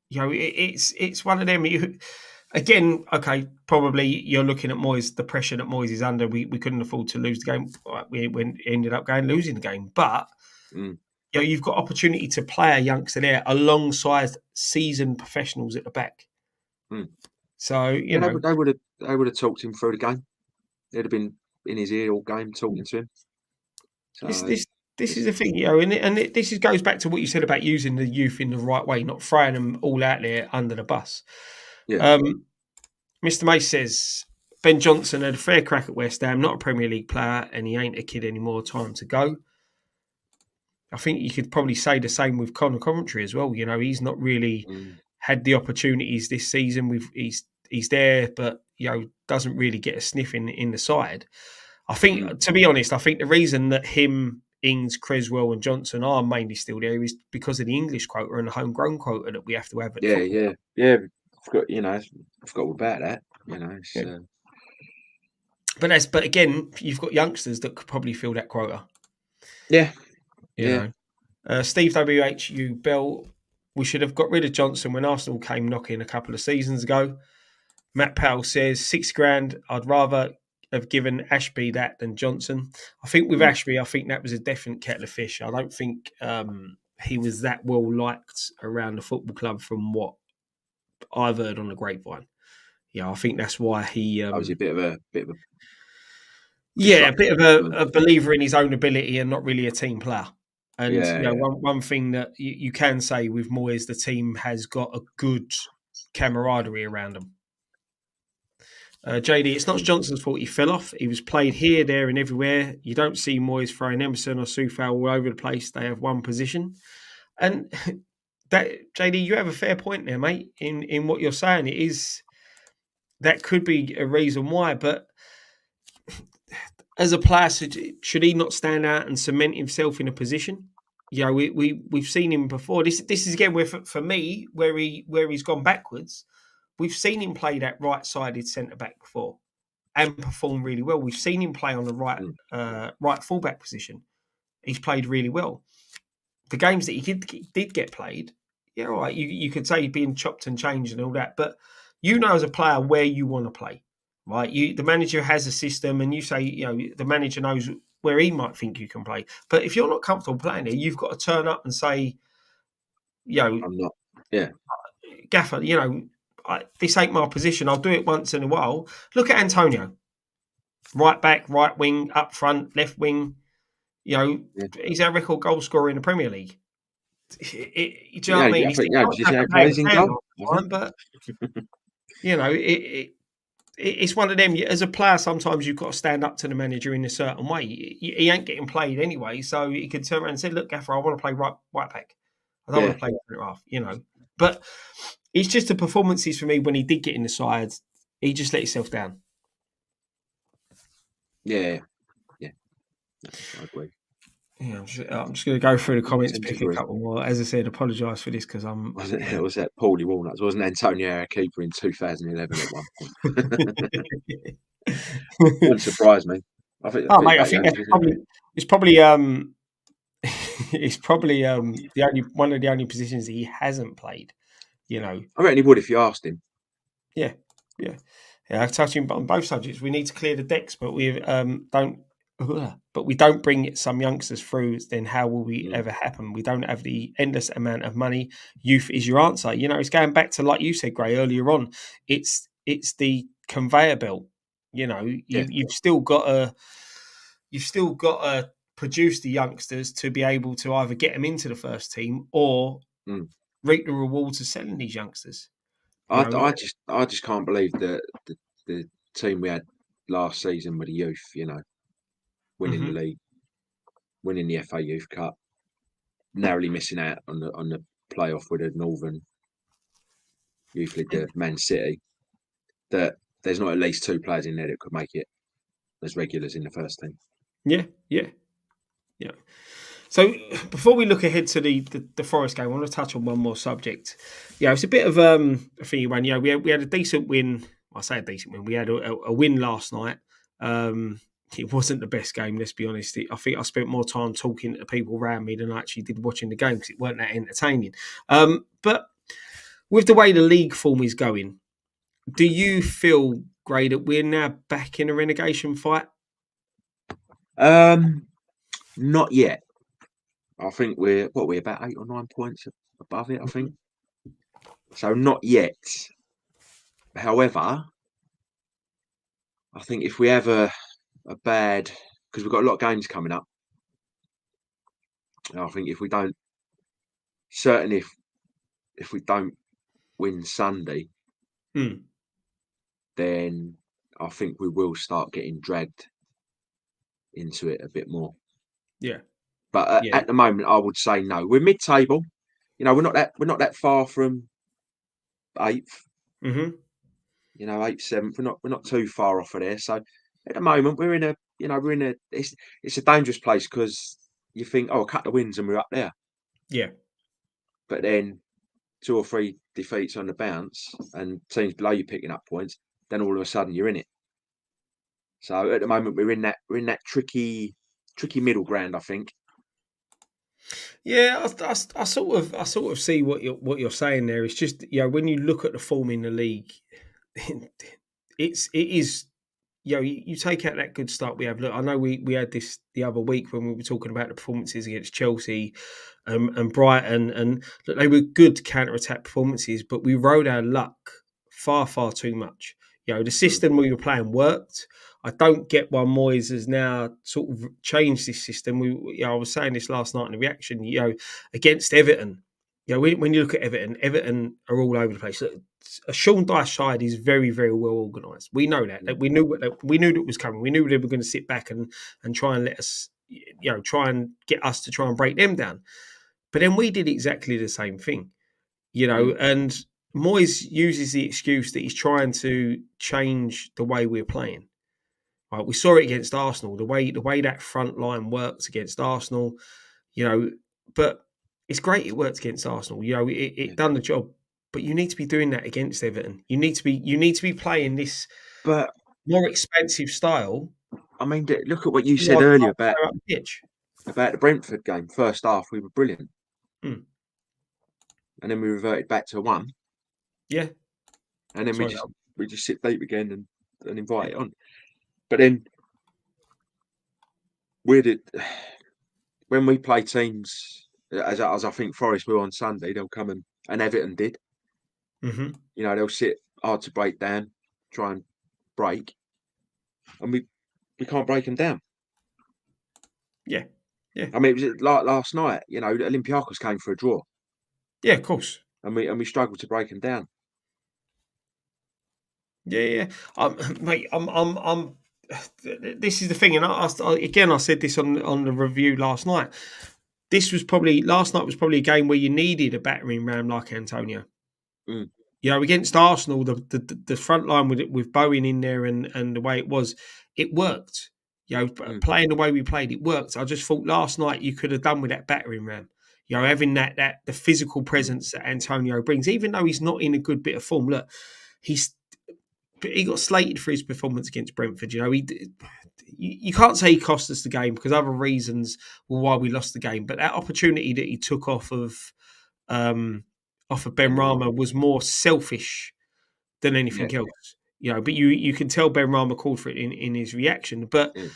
It's one of them. Again, okay, probably you're looking at Moyes, the pressure that Moyes is under. We couldn't afford to lose the game. We ended up losing the game, but you've got opportunity to play a youngster there alongside seasoned professionals at the back. So they would have talked him through the game. They'd have been in his ear all game talking to him. So this is the thing, and this goes back to what you said about using the youth in the right way, not throwing them all out there under the bus. Yeah. Mr. Mace says Ben Johnson had a fair crack at West Ham, not a Premier League player, and he ain't a kid anymore. Time to go. I think you could probably say the same with Conor Coventry as well. He's not really had the opportunities this season. He's there, but doesn't really get a sniff in the side. I think, to be honest, the reason that him, Ings, Creswell, and Johnson are mainly still there is because of the English quota and the homegrown quota that we have to have. Yeah. I forgot all about that. But again, you've got youngsters that could probably fill that quota. Yeah. Steve WHU Bell, we should have got rid of Johnson when Arsenal came knocking a couple of seasons ago. Matt Powell says $6,000. I'd rather have given Ashby that than Johnson. I think with Ashby, I think that was a definite kettle of fish. I don't think he was that well liked around the football club from what I've heard on the grapevine. I think that's why he was a bit of a a believer in his own ability and not really a team player. And one thing that you can say with Moyes, the team has got a good camaraderie around them. JD, it's not Johnson's fault he fell off. He was played here, there, and everywhere. You don't see Moyes throwing Emerson or Soufal all over the place. They have one position. And that, JD, you have a fair point there, mate, in what you're saying. It is, that could be a reason why, but as a player, should he not stand out and cement himself in a position? We've seen him before. This is again where for me where he's gone backwards. We've seen him play that right-sided centre back before and perform really well. We've seen him play on the right fullback position. He's played really well. The games that he did get played, all right, you could say being chopped and changed and all that, but as a player where you want to play, right? The manager has a system, and you say the manager knows where he might think you can play. But if you're not comfortable playing there, you've got to turn up and say, I'm not. Yeah, Gaffer, this ain't my position. I'll do it once in a while. Look at Antonio. Right back, right wing, up front, left wing. He's our record goal scorer in the Premier League. do you know what I mean? I He's think, not did you going see to how he play plays the in stand goal? all the time, but it's one of them. As a player, sometimes you've got to stand up to the manager in a certain way. He ain't getting played anyway, so he could turn around and say, "Look, Gaffer, I want to play right back. I don't want Yeah, to play centre half." But it's just the performances for me when he did get in the side. He just let himself down. yeah, yeah. No, I agree. Yeah, I'm just going to go through the comments, Tend to pick a agree. couple more. As I said, apologise for this because I'm. It was that Paulie Walnuts, wasn't Antonio our keeper in 2011 at one point? Wouldn't surprise me. I Oh, think mate, I about think that's youngsters, isn't probably it? it's probably it's probably the only one of the only positions he hasn't played. You know, I reckon he would if you asked him. yeah, yeah, yeah. Touching on both subjects, we need to clear the decks, but we don't. But we don't bring some youngsters through. Then how will we Mm, ever happen? We don't have the endless amount of money. Youth is your answer. It's going back to like you said, Gray, earlier on. It's the conveyor belt. yeah. You've still got to produce the youngsters to be able to either get them into the first team or Mm. reap the rewards of selling these youngsters. You I, know, I just can't believe that the team we had last season with the youth, winning the hmm league, winning the FA Youth Cup, narrowly missing out on the playoff with the Northern Youth League, the Man City. That there's not at least two players in there that could make it as regulars in the first team. yeah, yeah, yeah. So before we look ahead to the Forest game, I want to touch on one more subject. It's a bit of a thingy one. We had a decent win. I say a decent win. We had a win last night. It wasn't the best game. Let's be honest. I think I spent more time talking to people around me than I actually did watching the game because it weren't that entertaining. But with the way the league form is going, do you feel, Gray, that we're now back in a relegation fight? Um, Not yet. I think we're about 8 or 9 points above it. I think so. Not yet. However, I think if we have a bad because we've got a lot of games coming up. I think if we don't, certainly if we don't win Sunday, Hmm. then I think we will start getting dragged into it a bit more. Yeah. But Yeah. at the moment, I would say no. We're mid-table. We're not that far from eighth. hmm Eighth, seventh. We're not too far off of there. So at the moment, it's a dangerous place because you think, oh, a couple of wins and we're up there. Yeah. But then two or three defeats on the bounce and teams below you picking up points, then all of a sudden you're in it. So at the moment we're in that tricky middle ground, I think. Yeah, I sort of see what you're saying there. It's just when you look at the form in the league, it is you take out that good start we have. Look, I know we had this the other week when we were talking about the performances against Chelsea and Brighton, and look, they were good counter attack performances, but we rode our luck far too much. The Mm, system we were playing worked. I don't get why Moyes has now sort of changed this system. I was saying this last night in the reaction. Against Everton, when you look at Everton, Everton are all over the place. Look, a Sean Dyche side is very, very well organised. We know that. mm, We knew that was coming. We knew they were going to sit back and try and let us, try and get us to try and break them down. But then we did exactly the same thing, mm. and Moyes uses the excuse that he's trying to change the way we're playing. Right, we saw it against Arsenal, the way that front line works against Arsenal, you know. But it's great it worked against Arsenal. Yeah. It done the job. But you need to be doing that against Everton. You need to be playing this But more expensive style. I mean, look at what you said Yards earlier higher up the pitch. about the Brentford game. First half we were brilliant, Hmm. and then we reverted back to one, Yeah. and then we Sorry. just we just sit deep again and invite it on. But then we did when we play teams as I think Forest will on Sunday, they'll come and Everton did. Mm-hmm. They'll sit hard to break down, try and break, and we can't break them down. Yeah. Yeah. I mean, it was like last night. Olympiacos came for a draw, Yeah, of course. and we struggled to break them down. Yeah, yeah. Mate, I'm. This is the thing, and again, I said this on the review last night. Last night was probably a game where you needed a battering ram like Antonio. Mm, Against Arsenal, the front line with Bowen in there and the way it was, it worked. mm, Playing the way we played, it worked. I just thought last night you could have done with that battering ram. Having that the physical mm. presence that Antonio brings, even though he's not in a good bit of form. Look, he's he got slated for his performance against Brentford. You can't say he cost us the game because other reasons were why we lost the game. But that opportunity that he took um, off of Ben Ben Rama. Rama was more selfish than Yeah, anything else. But you can tell Ben Rama called for it in his reaction. But yeah,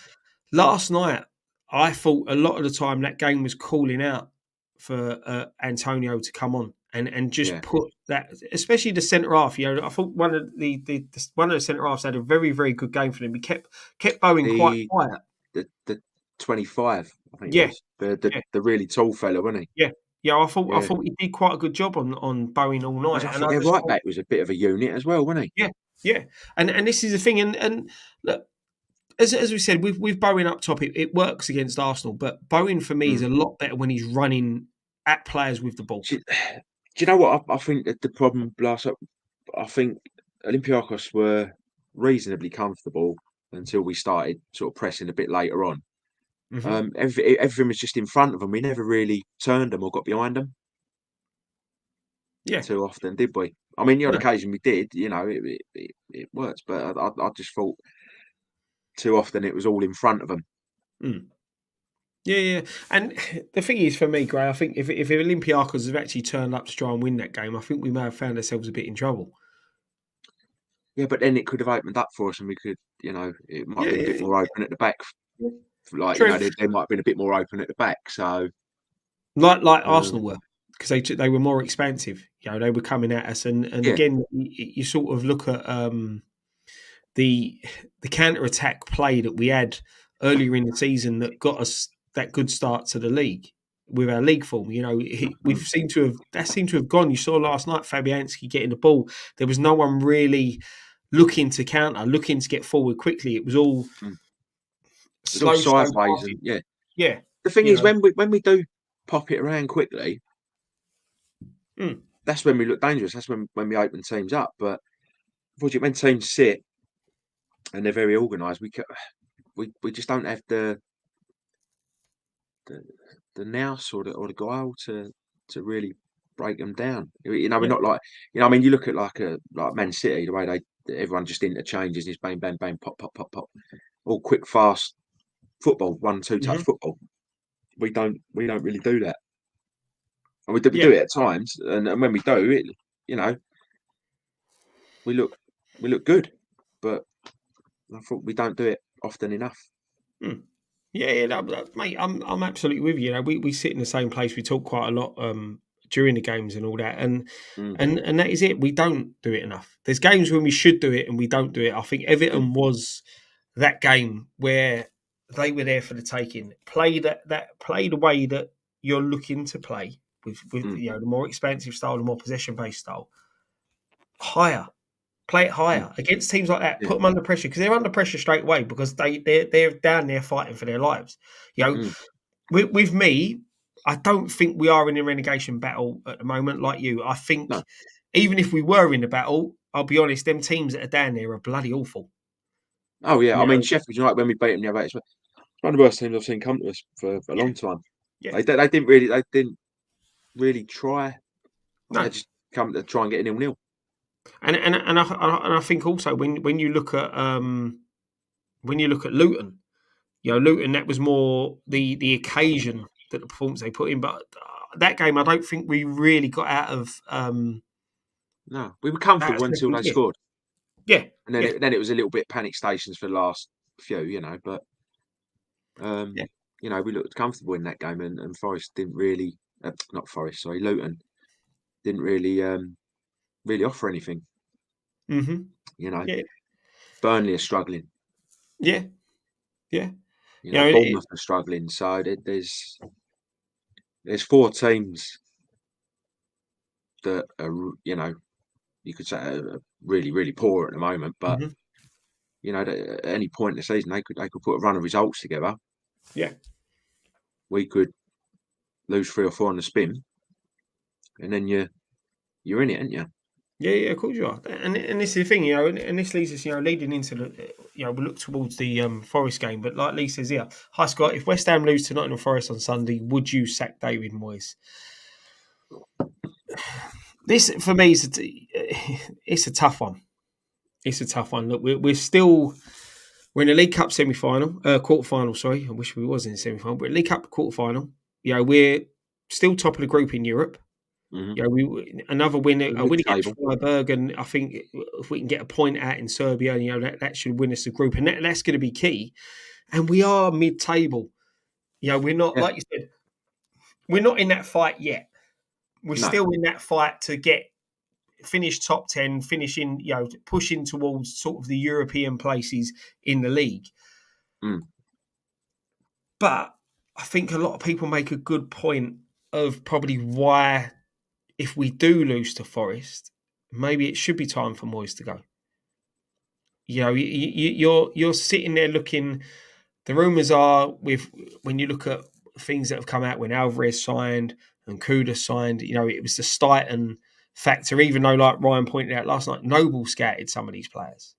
last night, I thought a lot of the time that game was calling out for Antonio to come on and just yeah. put that, especially the centre half. I thought one of the centre halves had a very very good game for him. He kept Bowen quite The quiet. the 25, I think it Yeah, was the yeah, the really tall fella, wasn't he? yeah, yeah. I Yeah. thought he did quite a good job on Bowen all night, I and thought I their just right thought, back was a bit of a unit as well, wasn't he? yeah, yeah. And this is the thing, and look, as we said, with Bowen up top, it works against Arsenal. But Bowen for me is Mm. a lot better when he's running at players with the ball. Do you know what I think that the problem last? I think Olympiacos were reasonably comfortable until we started sort of pressing a bit later on. Hmm. Everything was just in front of them. We never really turned them or got behind them Yeah, too often, did we? I mean, the odd no. occasion we did. It works, but I just thought too often it was all in front of them. Mm. Yeah, yeah. And the thing is, for me, Gray, I think if Olympiacos have actually turned up to try and win that game, I think we may have found ourselves a bit in trouble. Yeah, but then it could have opened up for us, and we could, it might have Yeah, been a bit yeah, more open at the back. yeah. Like, True. they might have been a bit more open at the back. So, Like Arsenal um, were, because they were more expansive. They were coming at us, and yeah, again, you sort of look at the the counter attack play that we had earlier in the season that got us that good start to the league with our league form. We've mm, seemed to have gone. You saw last night Fabianski getting the ball. There was no one really looking to counter, looking to get forward quickly. It was all mm. It's all slow sideways, and passing. yeah. Yeah, The thing you is, know. when we do pop it around quickly, Mm, that's when we look dangerous. That's when we open teams up. But unfortunately, when teams sit and they're very organised, we just don't have the the nous or the guile to really break them down. We're yeah. not like I mean, you look at like Man City, the way everyone just interchanges and it's bang bang bang pop pop pop pop, all quick fast football, 1 2 touch Hmm. football. We don't really do that, and we Yeah. do it at times, and when we do it, you know, we look we look good, but I thought we don't do it often enough. Mm. Yeah, yeah, mate, I'm absolutely with you. We sit in the same place. We talk quite a lot during the games and all that, and Mm, and that is it. We don't do it enough. There's games when we should do it and we don't do it. I think mm, Everton was that game where they were there for the taking. Play the way that you're looking to play with mm, the more expansive style, the more possession based style. Higher, play it mm, higher against teams like that. yeah, Put them under pressure because they're under pressure straight away because they're down there fighting for their lives. You know, mm, with me, I don't think we are in a relegation battle at the moment. Like you, I no. think even if we were in the battle, I'll be honest, them teams that are down there are bloody awful. Oh yeah, I You mean know, Sheffield United when we beat them the other day, it's one of the worst teams I've seen come to us for a yeah, long time. yeah, They didn't really try. They no, just come to try and get a 0-0. and I think also when you look at Luton, Luton that was more the occasion that the performance they put in, but that game I don't think we really got No, we were out of comfortable until second they gear. scored, Yeah, and then yeah, it was a little bit panic stations for the last few, But yeah. we looked comfortable in that game, and Forest didn't really, not Forest, sorry, Luton didn't really offer anything. Hmm. You know, Yeah, Burnley are struggling. yeah, yeah. You You know, know, Bournemouth are struggling, so there's 4 teams that are, you know, you could say are really, really poor at the moment, but, mhm, you know, at any point in the season, they could put a run of results together. yeah. We could lose 3 or 4 on the spin, and then you're in it, aren't you? Yeah, yeah, of course you are, and this is the thing, you know, and this leads us, you know, leading into the, you know, we look towards the Forest game, but like Lee says here, hi Scott, if West Ham lose to Nottingham Forest on Sunday, would you sack David Moyes? This for me is it's a tough one. It's a tough one. Look, we're in the League Cup semi final, quarter final. Sorry, I wish we was in the semi final, but League Cup quarter final. You know, we're still top of the group in Europe. Mhm. You know, we another win, a win against Mid-table. Freiburg, and I think if we can get a point out in Serbia, you know, that should win us the group, and that's going to be key. And we are mid-table. You know, we're not Yeah. like you said, we're not in that fight yet. We're No. still in that fight to get finish top 10, finishing, you know, pushing towards sort of the European places in the league. Mm. But I think a lot of people make a good point of probably why, if we do lose to Forest, maybe it should be time for Moyes to go. You know, you're sitting there looking. The rumours are with when you look at things that have come out when Alvarez signed and Kuda signed. You know, it was the Stighton factor. Even though, like Ryan pointed out last night, Noble scouted some of these players.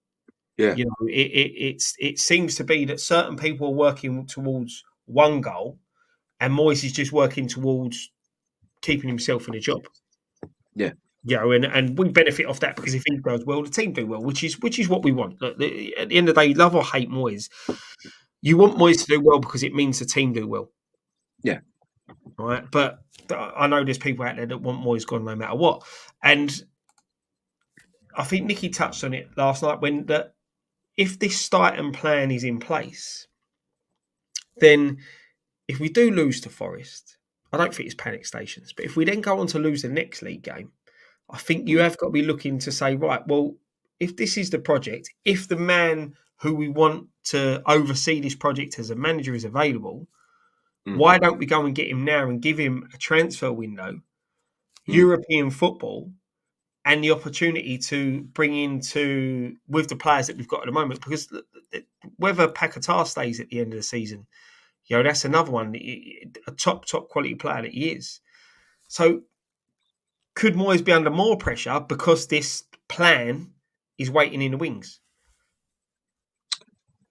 Yeah. You know, it seems to be that certain people are working towards one goal, and Moyes is just working towards keeping himself in a job. Yeah. You know, and we benefit off that because if he does well, the team do well, which is what we want. Look, at the end of the day, love or hate Moyes, you want Moyes to do well because it means the team do well, Yeah. right? But I know there's people out there that want Moyes gone no matter what, and I think Nicky touched on it last night when that if this Stighton plan is in place, then if we do lose to Forest, I don't think it's panic stations. But if we then go on to lose the next league game, I think you Mm. have got to be looking to say, right, well, if this is the project, if the man who we want to oversee this project as a manager is available, Mm. why don't we go and get him now and give him a transfer window, Mm. European football, and the opportunity to bring into with the players that we've got at the moment? Because whether Paquetá stays at the end of the season, you know, that's another one, a top quality player that he is. So could Moyes be under more pressure because this plan is waiting in the wings?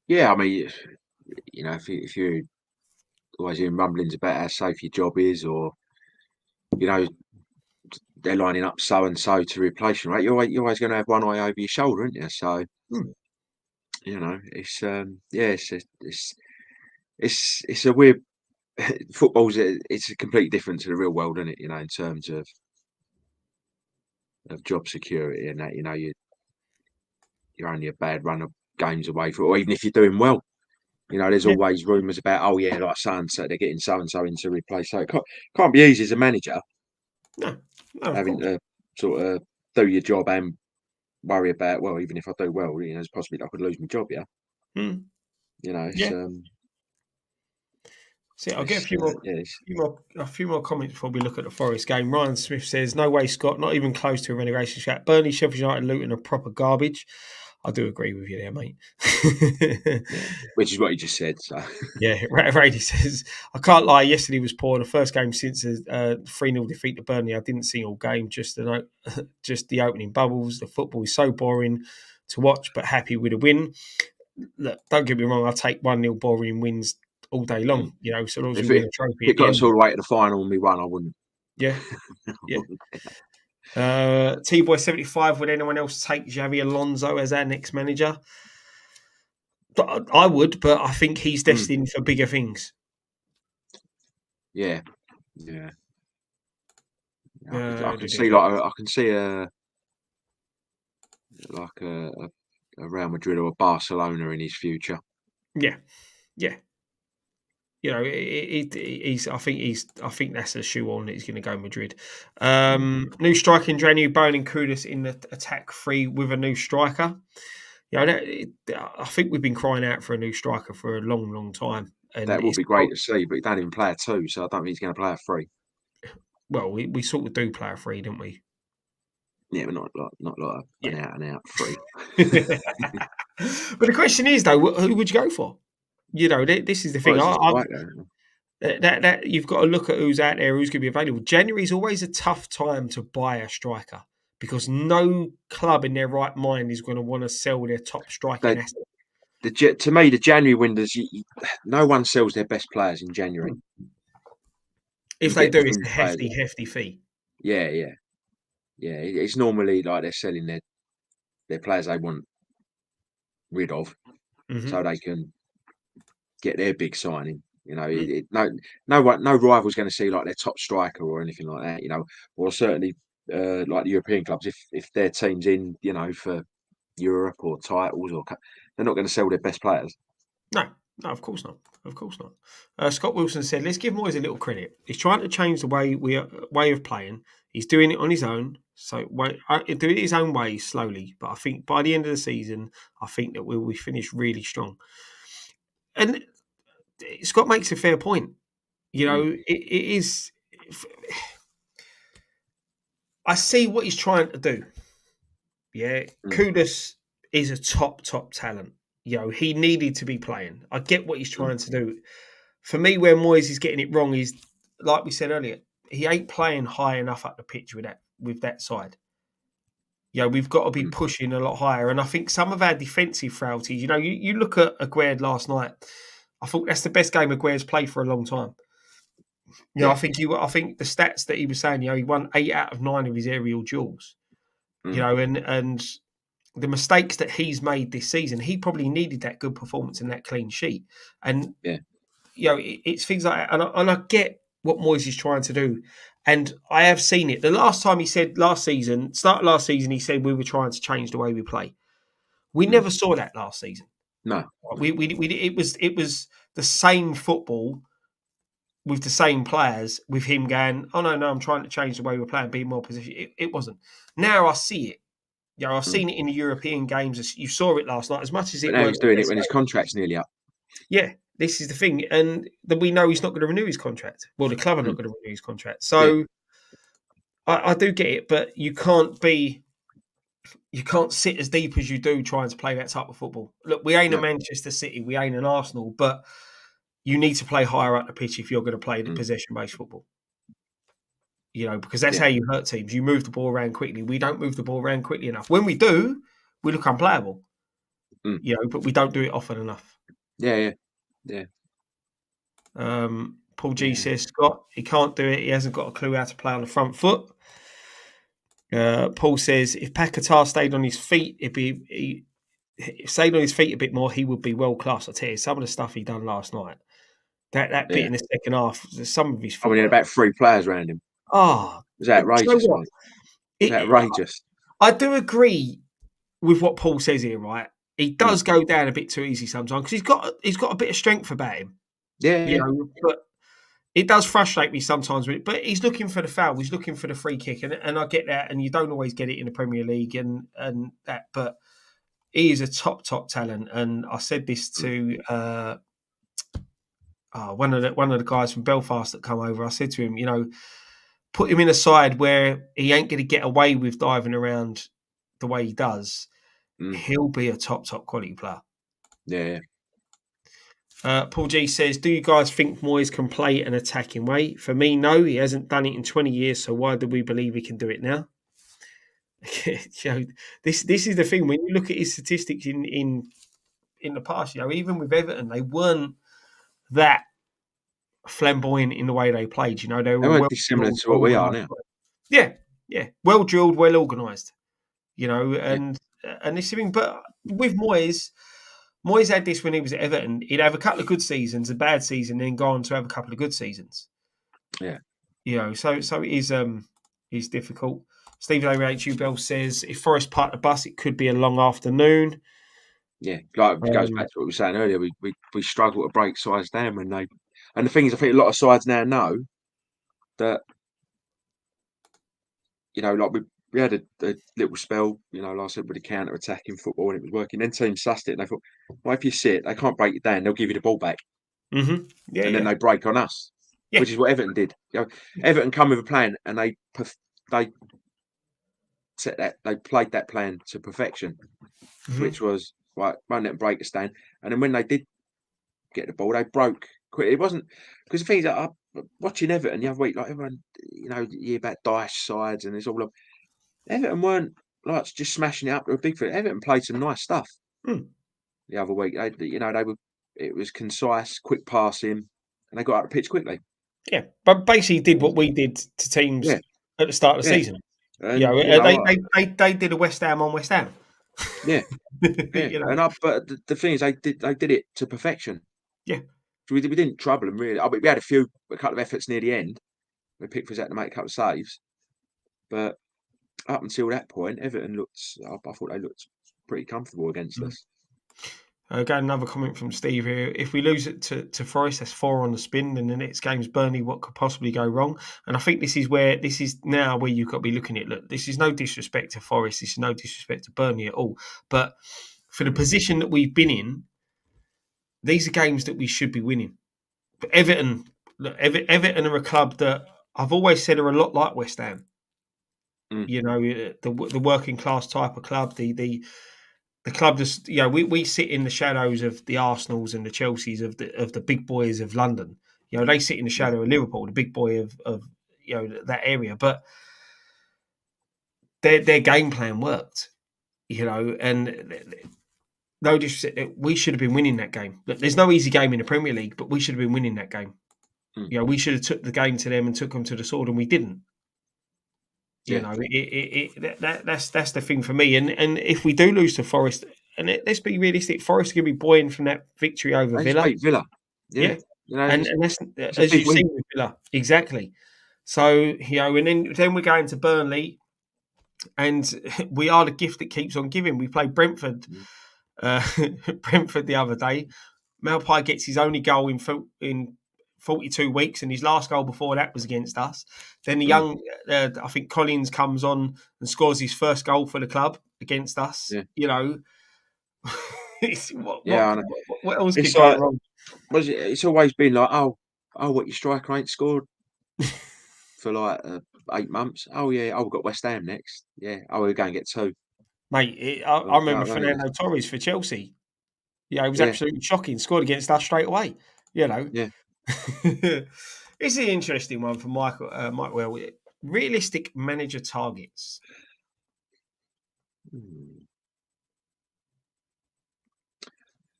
Yeah, I mean, you know, if you're always hearing rumblings about how safe your job is, or, you know, they're lining up so and so to replace you, right? You're always going to have one eye over your shoulder, aren't you? So, Hmm. you know, it's yeah, it's a weird it's a completely different to the real world, isn't it? You know, in terms of job security and that, you know, you're only a bad run of games away from, or even if you're doing well. You know, there's Yeah, always rumours about, oh yeah, like so and so, they're getting so and so in to replace. So it can't be easy as a manager no, no, of having course. to sort of do your job and worry about, well, even if I do well, you know, there's possibly I could lose my job. Yeah, Hmm. you know, Yeah. See, I'll get it's yeah, a few more comments before we look at the Forest game. Ryan Smith says, "No way, Scott. Not even close to a relegation chat. Burnley, Sheffield United, Luton are proper garbage." I do agree with you there, mate. yeah, which is what you just said. So Yeah, Rady says, I can't lie, yesterday was poor. The first game since a 3-0 defeat to Burnley, I didn't see all game, just the opening bubbles. The football is so boring to watch, but happy with a win. Look, don't get me wrong, I'll take 1-0 boring wins all day mm. long, you know, so long as we if win it a trophy if at it the got end us of all it. the way to the final and we won, I wouldn't. Yeah, I yeah. wouldn't. T-Boy75, would anyone else take Xavi Alonso as our next manager? I would, but I think he's Mm. destined for bigger things. Yeah, yeah. I Uh, can see like I can see a Real Madrid or a Barcelona in his future. yeah, yeah. You know, he's. I think that's a shoe on that he's going to go Madrid. Mm. New striker in January, Bowen and Kudus in the attack three with a new striker. You know, I think we've been crying out for a new striker for a long, long time. And That would it's be great to see, but he don't even play a 2, so I don't think he's gonna play a 3. well, we sort of do play a free, don't we? Yeah, but not like Yeah. an out and out 3. But the question is, though, who would you go for? You know, this is the Well, thing. it's a I striker. that you've got to look at who's out there, who's going to be available. January is always a tough time to buy a striker because no club in their right mind is going to want to sell their top striking They asset. to me, the January windows, no one sells their best players in January. If You they get do, it's a fringe players. hefty fee. Yeah, yeah, yeah. It's normally like they're selling their players they want rid of, Hmm. so they can get their big signing. You know, Mm. no rival's going to see like their top striker or anything like that. You know, or certainly like the European clubs, if their team's in, you know, for Europe or titles they're not going to sell their best players. No, no, of course not. Of course not. Scott Wilson said, "Let's give Moyes a little credit. He's trying to change the way of playing. He's doing it on his own. So doing it his own way slowly. But I think by the end of the season, I think that we finish really strong." And Scott makes a fair point. You know, Mm, it is. I see what he's trying to do. Yeah, mm, Kudus is a top talent. You know, he needed to be playing. I get what he's mm, trying to do. For me, where Moyes is getting it wrong is, like we said earlier, he ain't playing high enough up the pitch with that side. You know, we've got to be mm. pushing a lot higher. And I think some of our defensive frailties, you know, you look at Aguerd last night. I thought that's the best game Aguerd's played for a long time. You know, Yeah. I think the stats that he was saying, you know, he won 8 out of 9 of his aerial duels. You Mm, know, and the mistakes that he's made this season, he probably needed that good performance and that clean sheet. And yeah. you know, it's things like that. And I get what Moyes is trying to do. And I have seen it. The last time he said start of last season, he said we were trying to change the way we play. We Mm. never saw that last season. No. We it was the same football with the same players, with him going, oh no, I'm trying to change the way we're playing, be more position. It wasn't. Now I see it. You know, I've Mm. seen it in the European games. You saw it last night. As much as But it now weren't he's the doing it best when his game, contract's nearly up. yeah, this is the thing, and that we know he's not going to renew his contract. Well, the club are not Mm. going to renew his contract, Yeah. so I do get it. But you can't sit as deep as you do trying to play that type of football. Look, we ain't a No. Manchester City, we ain't an Arsenal, but you need to play higher up the pitch if you're going to play the Mm. possession-based football. You know, because that's Yeah. how you hurt teams. You move the ball around quickly. We don't move the ball around quickly enough. When we do, we look unplayable. Mm. You know, but we don't do it often enough. Yeah, yeah. Yeah. Paul G Yeah. says Scott, he can't do it. He hasn't got a clue how to play on the front foot. Paul says if Paquetá stayed on his feet, stayed on his feet a bit more, he would be world class. I tell you, some of the stuff he done last night, that bit Yeah. in the second half, some of his I mean, he had footwork. about 3 players around him. Ah, It was do you know outrageous, what? mate. It was outrageous. I do agree with what Paul says here. Right, he Mm. does go down a bit too easy sometimes because he's got a bit of strength about him. Yeah, You yeah. know, but it does frustrate me sometimes. But he's looking for the foul. He's looking for the free kick, and I get that. And you don't always get it in the Premier League and that, but he is a top talent. And I said this Mm. to one of the guys from Belfast that come over. I said to him, you know, put him in a side where he ain't going to get away with diving around the way he does. Mm. He'll be a top quality player. Yeah, yeah. Paul G says, do you guys think Moyes can play an attacking way? For me, no. He hasn't done it in 20 years, so why do we believe he can do it now? You know, this is the thing. When you look at his statistics in the past, you know, even with Everton, they weren't that flamboyant in the way they played. You know, they They were weren't well dissimilar drilled, to what we are organised. now. Yeah, well drilled, well organised. You know, Yeah. and this thing. But with Moyes had this when he was at Everton. He'd have a couple of good seasons, a bad season, then go on to have a couple of good seasons. Yeah. You know, so it is difficult. Stephen A.H.U. Bell says if Forest park the bus, it could be a long afternoon. Yeah. Like, it goes back Um, to what we were saying earlier. We struggle to break sides down when they and the thing is, I think a lot of sides now know that, you know, like we had a little spell, you know, last week with the counter-attacking football and it was working. Then teams sussed it and they thought, well, if you sit, they can't break it down. They'll give you the ball back. Mm-hmm. Yeah, and then yeah, they break on us, yeah. which is what Everton did. Everton come with a plan, and they they played that plan to perfection, Mm-hmm. which was right, won't let them break the stand. And then when they did get the ball, they broke quick. It wasn't because the thing is, watching Everton the other week, like everyone, you hear about dice sides, and it's all of Everton weren't like just smashing it up to a big field. Everton played some nice stuff Mm. the other week. They were. It was concise, quick passing, and they got out the pitch quickly. Yeah, but basically did what we did to teams Yeah, at the start of the yeah, season. and They did a West Ham on West Ham. yeah, yeah, You know, and but the thing is, they did it to perfection. yeah, So we didn't trouble them really. I mean, we had a couple of efforts near the end. We Pickford had to make a couple of saves, but up until that point, Everton looked. I thought they looked pretty comfortable against mm. us. Got another comment from Steve here. If we lose it to Forest, that's 4 on the spin. Then the next game's Burnley. What could possibly go wrong? And I think this is now where you've got to be looking at. Look, this is no disrespect to Forest. This is no disrespect to Burnley at all. But for the position that we've been in, these are games that we should be winning. But Everton, look, Everton are a club that I've always said are a lot like West Ham. Mm, You know, the working class type of club. The club just, we sit in the shadows of the Arsenals and the Chelseas of the big boys of London. They sit in the mm, shadow of Liverpool, the big boy of that area. But their game plan worked. And no disrespect, we should have been winning that game. Look, there's no easy game in the Premier League, but we should have been winning that game. mm. We should have took the game to them and took them to the sword, and we didn't. Yeah, That's the thing for me. And if we do lose to Forest, let's be realistic, Forest are going to be buoying from that victory over they just Villa. beat Villa. Yeah, Yeah, and that's it's a as big you've win. seen with Villa exactly. So and then we're going to Burnley, and we are the gift that keeps on giving. We played Brentford, Mm, uh, Brentford the other day. Malpai gets his only goal in 42 weeks, and his last goal before that was against us. Then the mm, young, I think Collins comes on and scores his first goal for the club against us. yeah, It's, yeah. I know. what else could It's go like wrong? it's always been like, what your striker ain't scored for like 8 months. Oh yeah, we've got West Ham next. Yeah, we're going to get two. Mate, I You know remember what I mean? Fernando Torres for Chelsea. It was Yeah, absolutely shocking. Scored against us straight away. You know, yeah. It's an interesting one for Michael. Mike, well, realistic manager targets. Hmm.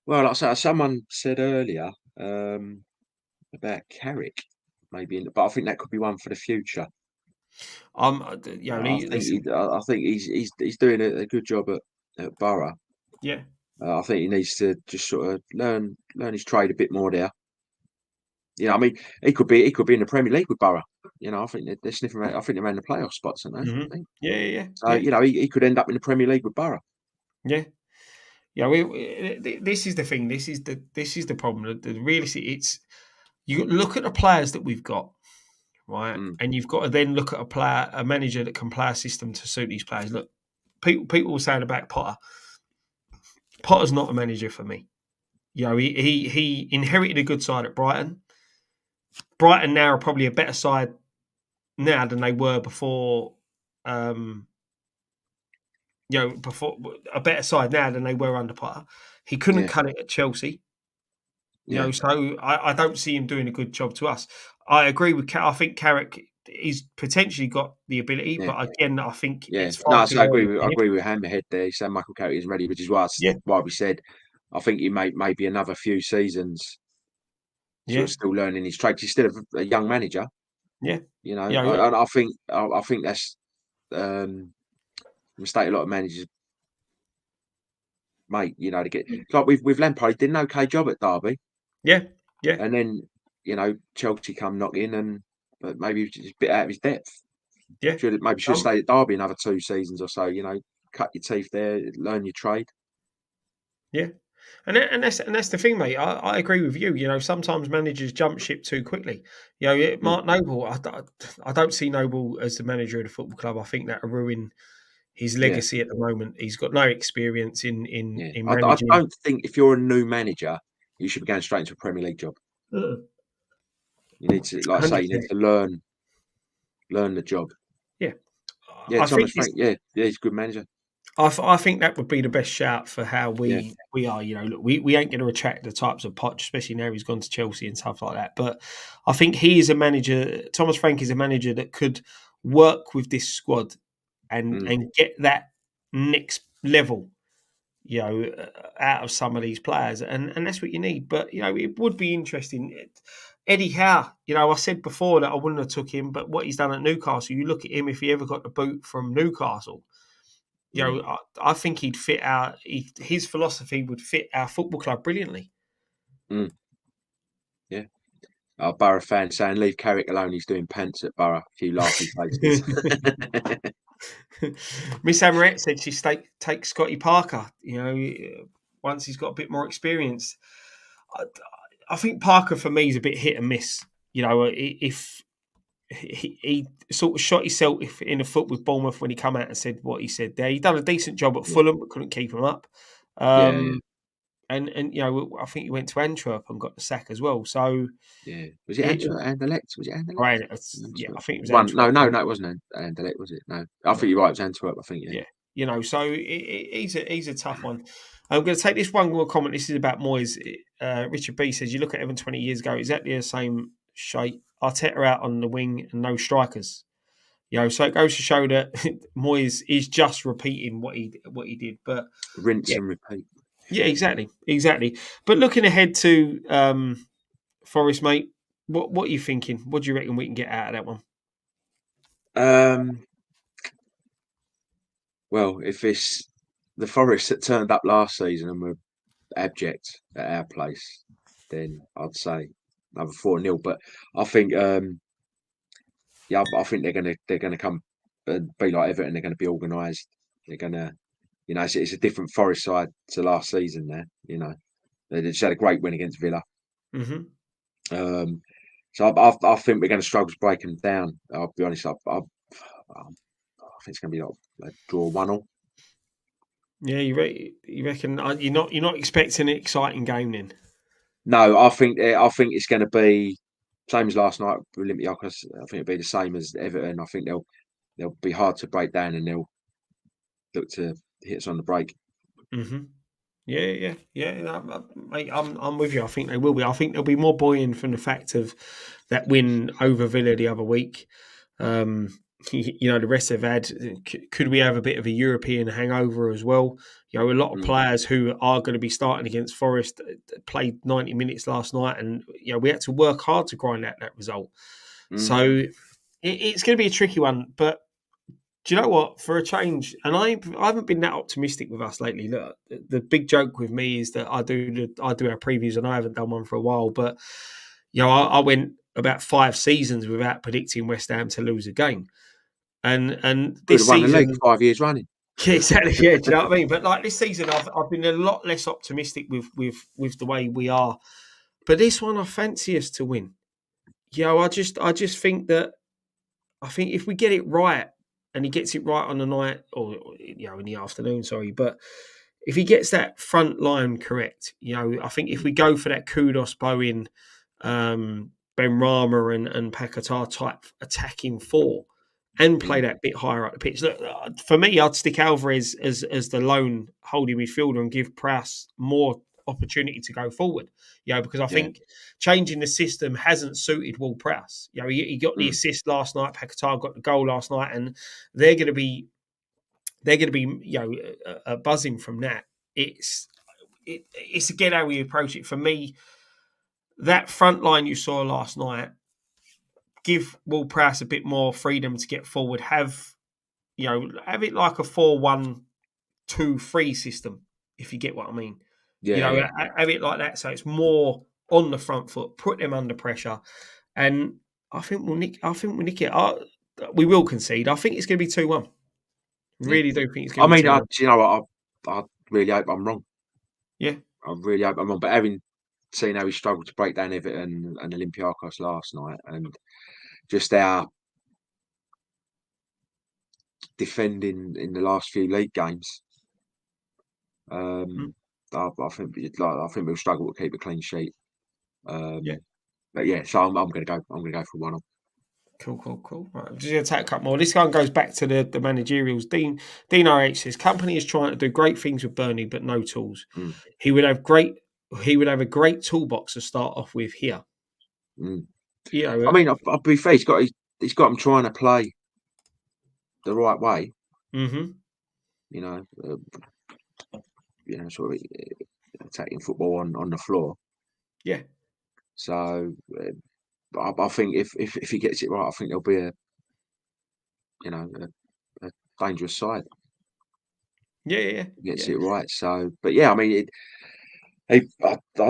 Well, like I said, someone said earlier about Carrick, maybe, but I think that could be one for the future. Listen, I think he's doing a good job at Borough. yeah, I think he needs to just sort of learn his trade a bit more there. I mean, he could be in the Premier League with Borough. I think they're sniffing around. I think they're around the playoff spots, aren't they? hmm I think. yeah, yeah, So yeah, he could end up in the Premier League with Borough. yeah. This is the thing. This is the problem. The realistic. It's you look at the players that we've got, right, Mm, and you've got to then look at a manager that can play a system to suit these players. Look, people were saying about Potter. Potter's not a manager for me. He inherited a good side at Brighton. Brighton now are probably a better side now than they were before. Um, before a better side now than they were under Potter. He couldn't yeah, cut it at Chelsea. yeah, So I don't see him doing a good job to us. I agree with. I think Carrick he's potentially got the ability, yeah, but again, I think yeah. it's far No, too so early I for him. agree with Hammerhead there. He said Michael Carrick isn't ready, which is Yeah, why we said I think he may maybe another few seasons sort yeah, of still learning his trade. He's still a young manager, yeah, yeah, and I think that's um, a mistake a lot of managers make. To get like with Lampard, he did an okay job at Derby, yeah, yeah, and then Chelsea come knocking, and but maybe he was just a bit out of his depth. yeah. Should have stayed at Derby another 2 seasons or so. Cut your teeth there, learn your trade. Yeah, and that's the thing, mate. I agree with you. Sometimes managers jump ship too quickly. Mm, Mark Noble. I don't see Noble as the manager of the football club. I think that'll ruin his yeah, legacy at the moment. He's got no experience in yeah. in I managing. don't think if you're a new manager, you should be going straight into a Premier League job. Uh, You need to, like I say, you need 100%. to learn the job. Yeah. Yeah, I Thomas think this Frank. Yeah, yeah, he's a good manager. I think that would be the best shout for how Yeah. we are. You know, look, we ain't going to attract the types of Poch, especially now he's gone to Chelsea and stuff like that. But I think he is a manager. Thomas Frank is a manager that could work with this squad Mm, and get that next level. You know, out of some of these players, and that's what you need. But you know, it would be interesting. Eddie Howe, you know, I said before that I wouldn't have took him, but what he's done at Newcastle, you look at him if he ever got the boot from Newcastle. You mm, know, I think he'd fit his philosophy would fit our football club brilliantly. mm, yeah. Our Borough fan saying, "Leave Carrick alone. He's doing pants at Borough." A few laughy faces. Miss Amoret said she take Scotty Parker. You know, once he's got a bit more experience. I, I think Parker for me is a bit hit and miss. You know, if he sort of shot himself in the foot with Bournemouth when he come out and said what he said there. He done a decent job at Yeah, Fulham, but couldn't keep him up. yeah, yeah, Um, and you know, I think he went to Antwerp and got the sack as well. So yeah. Was it it, Antwerp? Anderlecht? Was it Anderlecht? right, yeah, Antwerp. I think it was One. No, Antwerp. no, no. It wasn't Anderlecht, was it? No. I think you're right. It was Antwerp. I think. Yeah. Yeah, you know, so he's a tough one. I'm going to take this one more comment. This is about Moyes. Richard B says, "You look at Evan 20 years ago, exactly the same shape. Arteta out on the wing and no strikers. You know, so it goes to show that Moyes is just repeating what he did. But Rinse yeah, and repeat. yeah, exactly. But looking ahead to Forest, mate, what are you thinking? What do you reckon we can get out of that one? Um. Well, if it's the Forest that turned up last season and were abject at our place, then I'd say another 4-0. But I think, yeah, I think they're gonna come and be like Everton. They're gonna be organised. They're gonna, it's a different Forest side to last season. There, they just had a great win against Villa. Mm-hmm. Um, so I think we're going to struggle to break them down. I'll be honest. I think it's going to be like a draw 1-1. Yeah, you reckon you're not expecting an exciting game then? No, I think it's going to be same as last night with Olympiacos. I think it'll be the same as Everton. I think they'll be hard to break down and they'll look to hit us on the break. Mm-hmm. Yeah. Mate, I'm with you. I think they will be. I think they'll be more buoyant from the fact of that win over Villa the other week. Um, you know, the rest they've had. Could we have a bit of a European hangover as well? You know, a lot of Mm, players who are going to be starting against Forest played 90 minutes last night, and you know we had to work hard to grind out that result. mm, So it's going to be a tricky one, but do you know what? For a change, and I haven't been that optimistic with us lately. Look, the big joke with me is that I do our previews, and I haven't done one for a while. But you know, I went about 5 seasons without predicting West Ham to lose a game, and could this have won the league season, 5 years running. yeah, exactly. Yeah, do you know what I mean? But like this season, I've been a lot less optimistic with the way we are. But this one, I fancy us to win. You know, I just think that I think if we get it right, and he gets it right on the night, or you know, in the afternoon, sorry, but if he gets that front line correct, you know, I think if Mm, we go for that Kudos, Bowen, Ben Rama, and Paquetá type attacking four, and play mm, that bit higher up the pitch. Look, for me, I'd stick Alvarez as the lone holding midfielder and give Prowse more opportunity to go forward. You know, because I yeah. think changing the system hasn't suited Will Prowse. You know, he got the Mm, assist last night. Paquetá got the goal last night, and they're going to be you know buzzing from that. It's again how we approach it. For me, that front line you saw last night give Will Prowse a bit more freedom to get forward. Have it like a 4-1-2-3 system, if you get what I mean. You yeah, know, yeah. have it like that, so it's more on the front foot, put them under pressure, and I think we'll nick. I think we nick it. We will concede. I think it's going to be 2-1. Yeah. Really do think it's I going to be mean, 2-1. you know what? I really hope I'm wrong. Yeah. I really hope I'm wrong. But having seen how he struggled to break down Everton and Olympiacos last night, and just our defending in the last few league games, Mm. um, I think we'll struggle to keep a clean sheet. Yeah. Um, But yeah, so I'm going to go. I'm going to go for 1-1. Cool. Right, I'm just going to take a couple more. This one goes back to the managerials. Dean RH says company is trying to do great things with Burnley, but no tools. Mm, He would have a great toolbox to start off with here. mm. You I know, mean, I'll be fair. He's got them trying to play the right way. mm-hmm. You know, sort of attacking football on the floor. Yeah. So I think if he gets it right, I think there'll be a dangerous side. Yeah. Gets it right. So, but yeah, I mean, I'd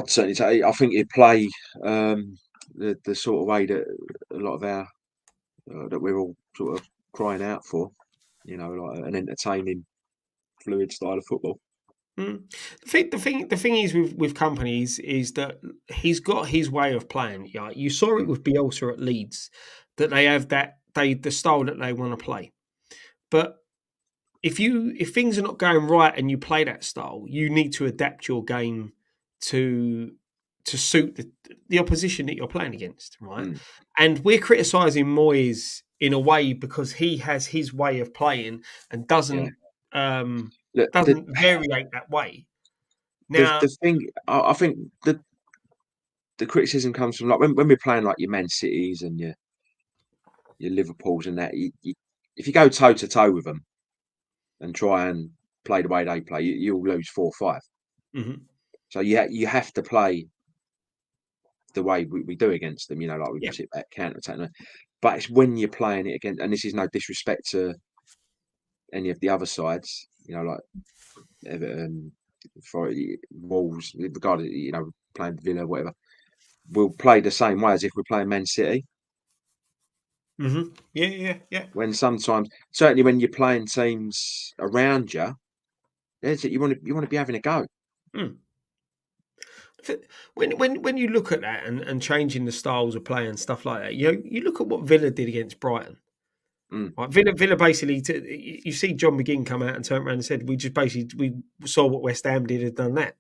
certainly say I think he'd play the sort of way that a lot of our that we're all sort of crying out for. Like an entertaining, fluid style of football. Mm. The thing is with companies is that he's got his way of playing. Yeah, you saw it Mm, with Bielsa at Leeds that they have the style that they want to play. But if things are not going right and you play that style, you need to adapt your game to suit the opposition that you're playing against, right? mm, And we're criticising Moyes in a way because he has his way of playing and yeah. um, Look, doesn't variate that way. the Now, thing I think the criticism comes from like when we're playing like your Man Cities and your Liverpools and that. If you go toe to toe with them and try and play the way they play, you'll lose 4-5. mhm, So you have to play the way we do against them. Like we yeah, sit back, counter attack. But it's when you're playing it against, and this is no disrespect to any of the other sides. Like Everton, for Wolves, regardless, playing Villa, whatever. We'll play the same way as if we're playing Man City. yeah. When sometimes, certainly when you're playing teams around you, you want to be having a go. Mm. When you look at that and changing the styles of play and stuff like that, you look at what Villa did against Brighton. Mm, Right, Villa basically, you see John McGinn come out and turn around and said, we saw what West Ham did and done that.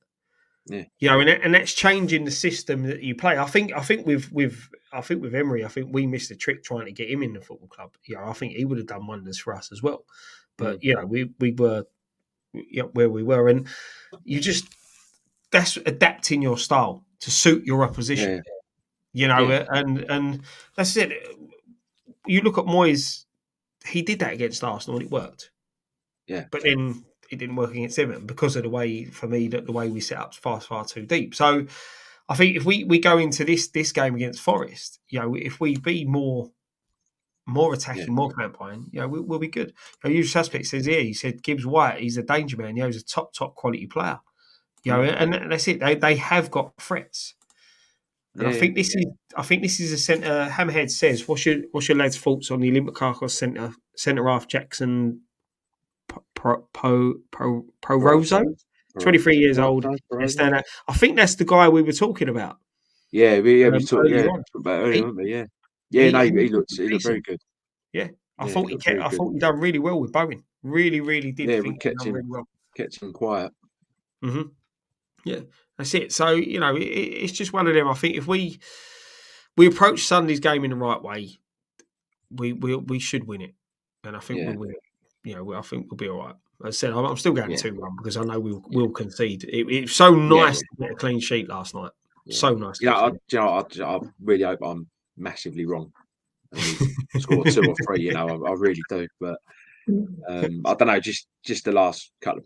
yeah, And that's changing the system that you play. I think with Emery, I think we missed a trick trying to get him in the football club. I think he would have done wonders for us as well. But mm, we were where we were, and you just that's adapting your style to suit your opposition. yeah, yeah, And that's it. You look at Moyes; he did that against Arsenal, and it worked. yeah, But then it didn't work against Everton because of the way, for me, that the way we set up far too deep. So I think if we go into this game against Forest, if we be more yeah, attacking, more campaign, we'll be good. Usual suspect says here, he said Gibbs White, he's a danger man. He's a top quality player. mm, And that's it. They have got threats. And yeah, yeah. I think this is a centre. Hammerhead says, "What's your lads' thoughts on the Olympiacos centre half Jackson Rosso, Barroso, 23 years old, and Barroso. stand out. I think that's the guy we were talking about We earlier on. talked about it earlier, He, weren't we? Yeah, yeah. he, No, he he looked very decent. good. Yeah, Yeah, he looked very I good. thought he done really well with Bowen. Really did Yeah, we think he done really well. kept him quiet. hmm Yeah, that's it. So it's just one of them. I think if we approach Sunday's game in the right way, we should win it, and I think Yeah, we'll win it. I think we'll be all right. As I said, I'm still going yeah, 2-1 because I know yeah, we'll concede. It's so yeah, nice to get a clean sheet last night. yeah. So nice to get a clean I really hope I'm massively wrong and we score 2 or 3. I really do. But I don't know. Just the last couple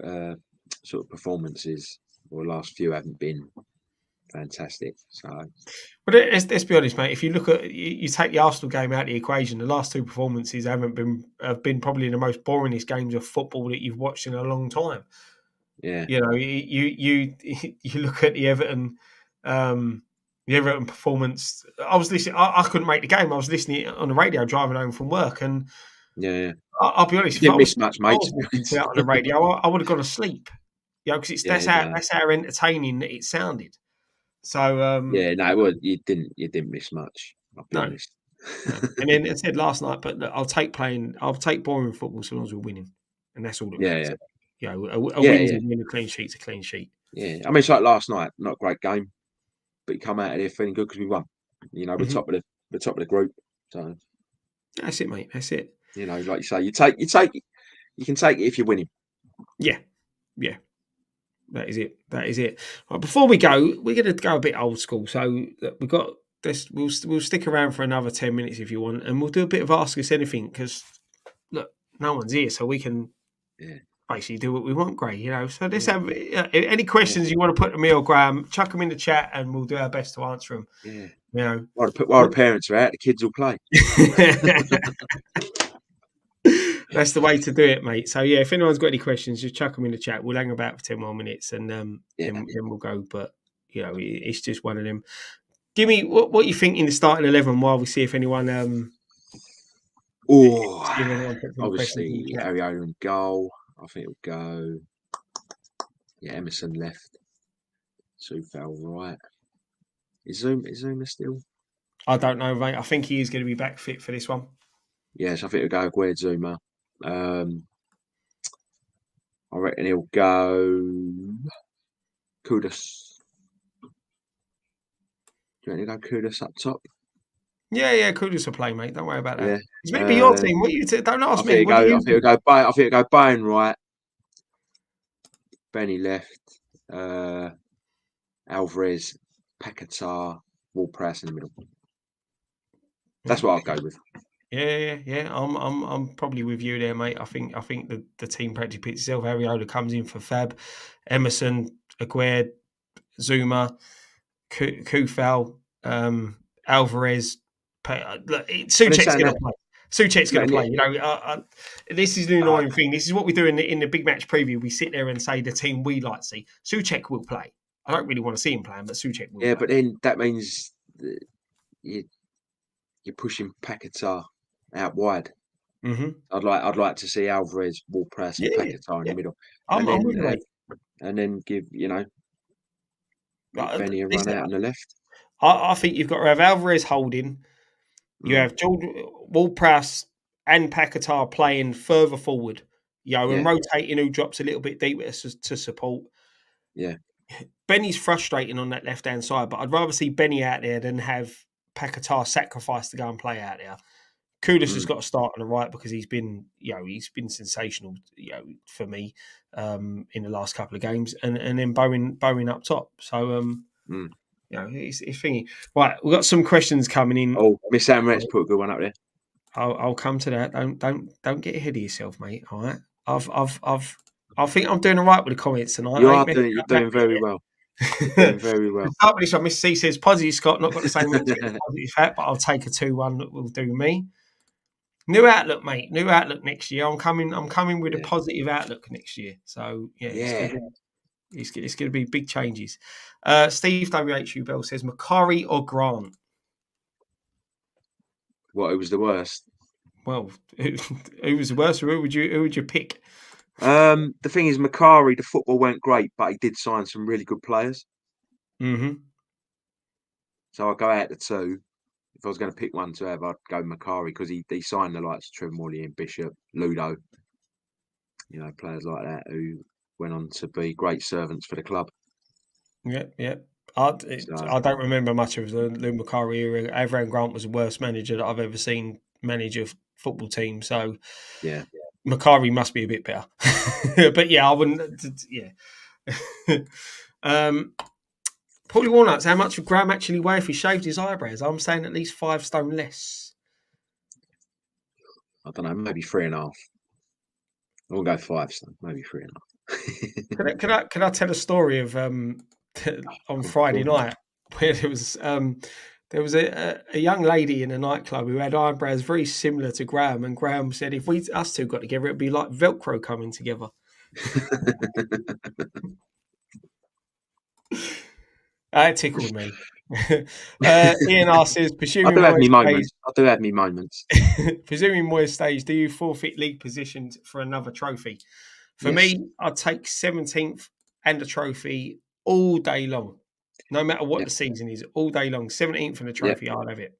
of sort of performances or last few haven't been fantastic. So But let's be honest, mate. If you look at you take the Arsenal game out of the equation, the last two performances have been probably the most boringest games of football that you've watched in a long time. yeah, You look at the Everton performance. I was listening. I couldn't make the game. I was listening on the radio driving home from work, and yeah. I'll be honest. You If I didn't was miss much, mate. listening to that on the radio, I would have gone to sleep. Because Yeah, no, that's how entertaining that it sounded. So yeah, no. Well, you didn't miss much. I'll be no. honest. No. And then I said last night, but look, I'll take boring football so long as we're winning, and that's all that Yeah, matters. yeah, A yeah, win's yeah, a win, a clean sheet's a clean sheet. yeah. I mean, it's like last night. Not a great game, but you come out of there feeling good because we won. You know, we're Mhm. top of the group. So That's it, mate. That's it. you know, like you say, you can take it if you're winning. Yeah, yeah. That is it. That is it. Right, before we go, we're going to go a bit old school. So we've got this. We'll stick around for another 10 minutes if you want, and we'll do a bit of ask us anything because look, no one's here, so we can Yeah, basically do what we want, Gray. You know. So let's yeah, have any yeah, questions you want to put to me or Graham. Chuck them in the chat, and we'll do our best to answer them. yeah. You know. While the parents are out, the kids will play. That's the way to do it, mate. So yeah, if anyone's got any questions, just chuck them in the chat. We'll hang about for 10 more minutes, and Yeah. then we'll go. But you know, it's just one of them. Give me what you think in the starting 11 while we see if anyone see if anyone puts any questions in the Obviously chat. Ariola in goal. I think it'll go. Yeah, Emerson left. Sufal right. Is Zuma still? I don't know, mate. I think he is going to be back fit for this one. Yes, I think it'll go Aguerd Zuma. I reckon he'll go Kudus. Do you reckon he'll go Kudus up top? Yeah, Kudus will play, mate. Don't worry about that. Yeah. It's maybe your team. What you don't I ask think me. What do you think? I think it'll go Bain right. Benny left. Alvarez, Paquetá, Ward-Prowse in the middle. That's what I'll go with. Yeah. I'm probably with you there, mate. I think the team practically picks itself. Ariola comes in for Fab, Emerson, Aguerd, Zuma, Kufal, Alvarez. Souček's going to play. Souček's going to play. You know, this is the annoying thing. This is what we do in the big match preview. We sit there and say the team we like to see. Souček will play. I don't really want to see him playing, but Souček will. Yeah, play. but then that means you're pushing Paquetá out wide. Mm-hmm. I'd like to see Alvarez, Ward-Prowse, and Paquetá in the middle, I'm with you, mate. and then give Benny a run out on the left. I think you've got to have Alvarez holding. You have Jordan Ward-Prowse and Paquetá playing further forward, and rotating who drops a little bit deeper to support. Yeah. Benny's frustrating on that left-hand side, but I'd rather see Benny out there than have Paquetá sacrifice to go and play out there. Kudus has got to start on the right because he's been sensational, for me in the last couple of games, and then Bowen up top. So it's thingy. Right, we've got some questions coming in. Oh, Miss Amret's put a good one up there. I'll come to that. Don't get ahead of yourself, mate. All right. I think I'm doing all right with the comments tonight. You're doing very well. Doing very well. Start with this one. Miss C says, "Positive Scott, not got the same positive hat, but I'll take a 2-1 that will do me." New outlook, mate. New outlook next year. I'm coming with a positive outlook next year. So it's going to be big changes. Steve WHU Bell says, Macari or Grant? What? Who was the worst? Well, who was the worst? Who would you pick? The thing is, Macari, the football went great, but he did sign some really good players. Mm-hmm. So I'll go out to 2. If I was going to pick one to have, I'd go Macari because he signed the likes of Trevor Morley and Bishop, Ludo. Players like that who went on to be great servants for the club. Yeah. I don't remember much of the Lou Macari era. Avram Grant was the worst manager that I've ever seen manage a football team. So yeah, Macari must be a bit better. But yeah, I wouldn't. Yeah. Paulie Walnuts, how much would Graham actually weigh if he shaved his eyebrows? I'm saying at least 5 stone less. I don't know, maybe 3.5. I won't go 5 stone, maybe 3.5. Can I tell a story of on Friday night where there was a young lady in a nightclub who had eyebrows very similar to Graham, and Graham said if us two got together, it'd be like Velcro coming together. That tickled me. Ian R says, presuming I do have me moments. Presuming Moyes stays, do you forfeit league positions for another trophy? For me, I'd take 17th and a trophy all day long. No matter what the season is, all day long. 17th and a trophy, I'll have it.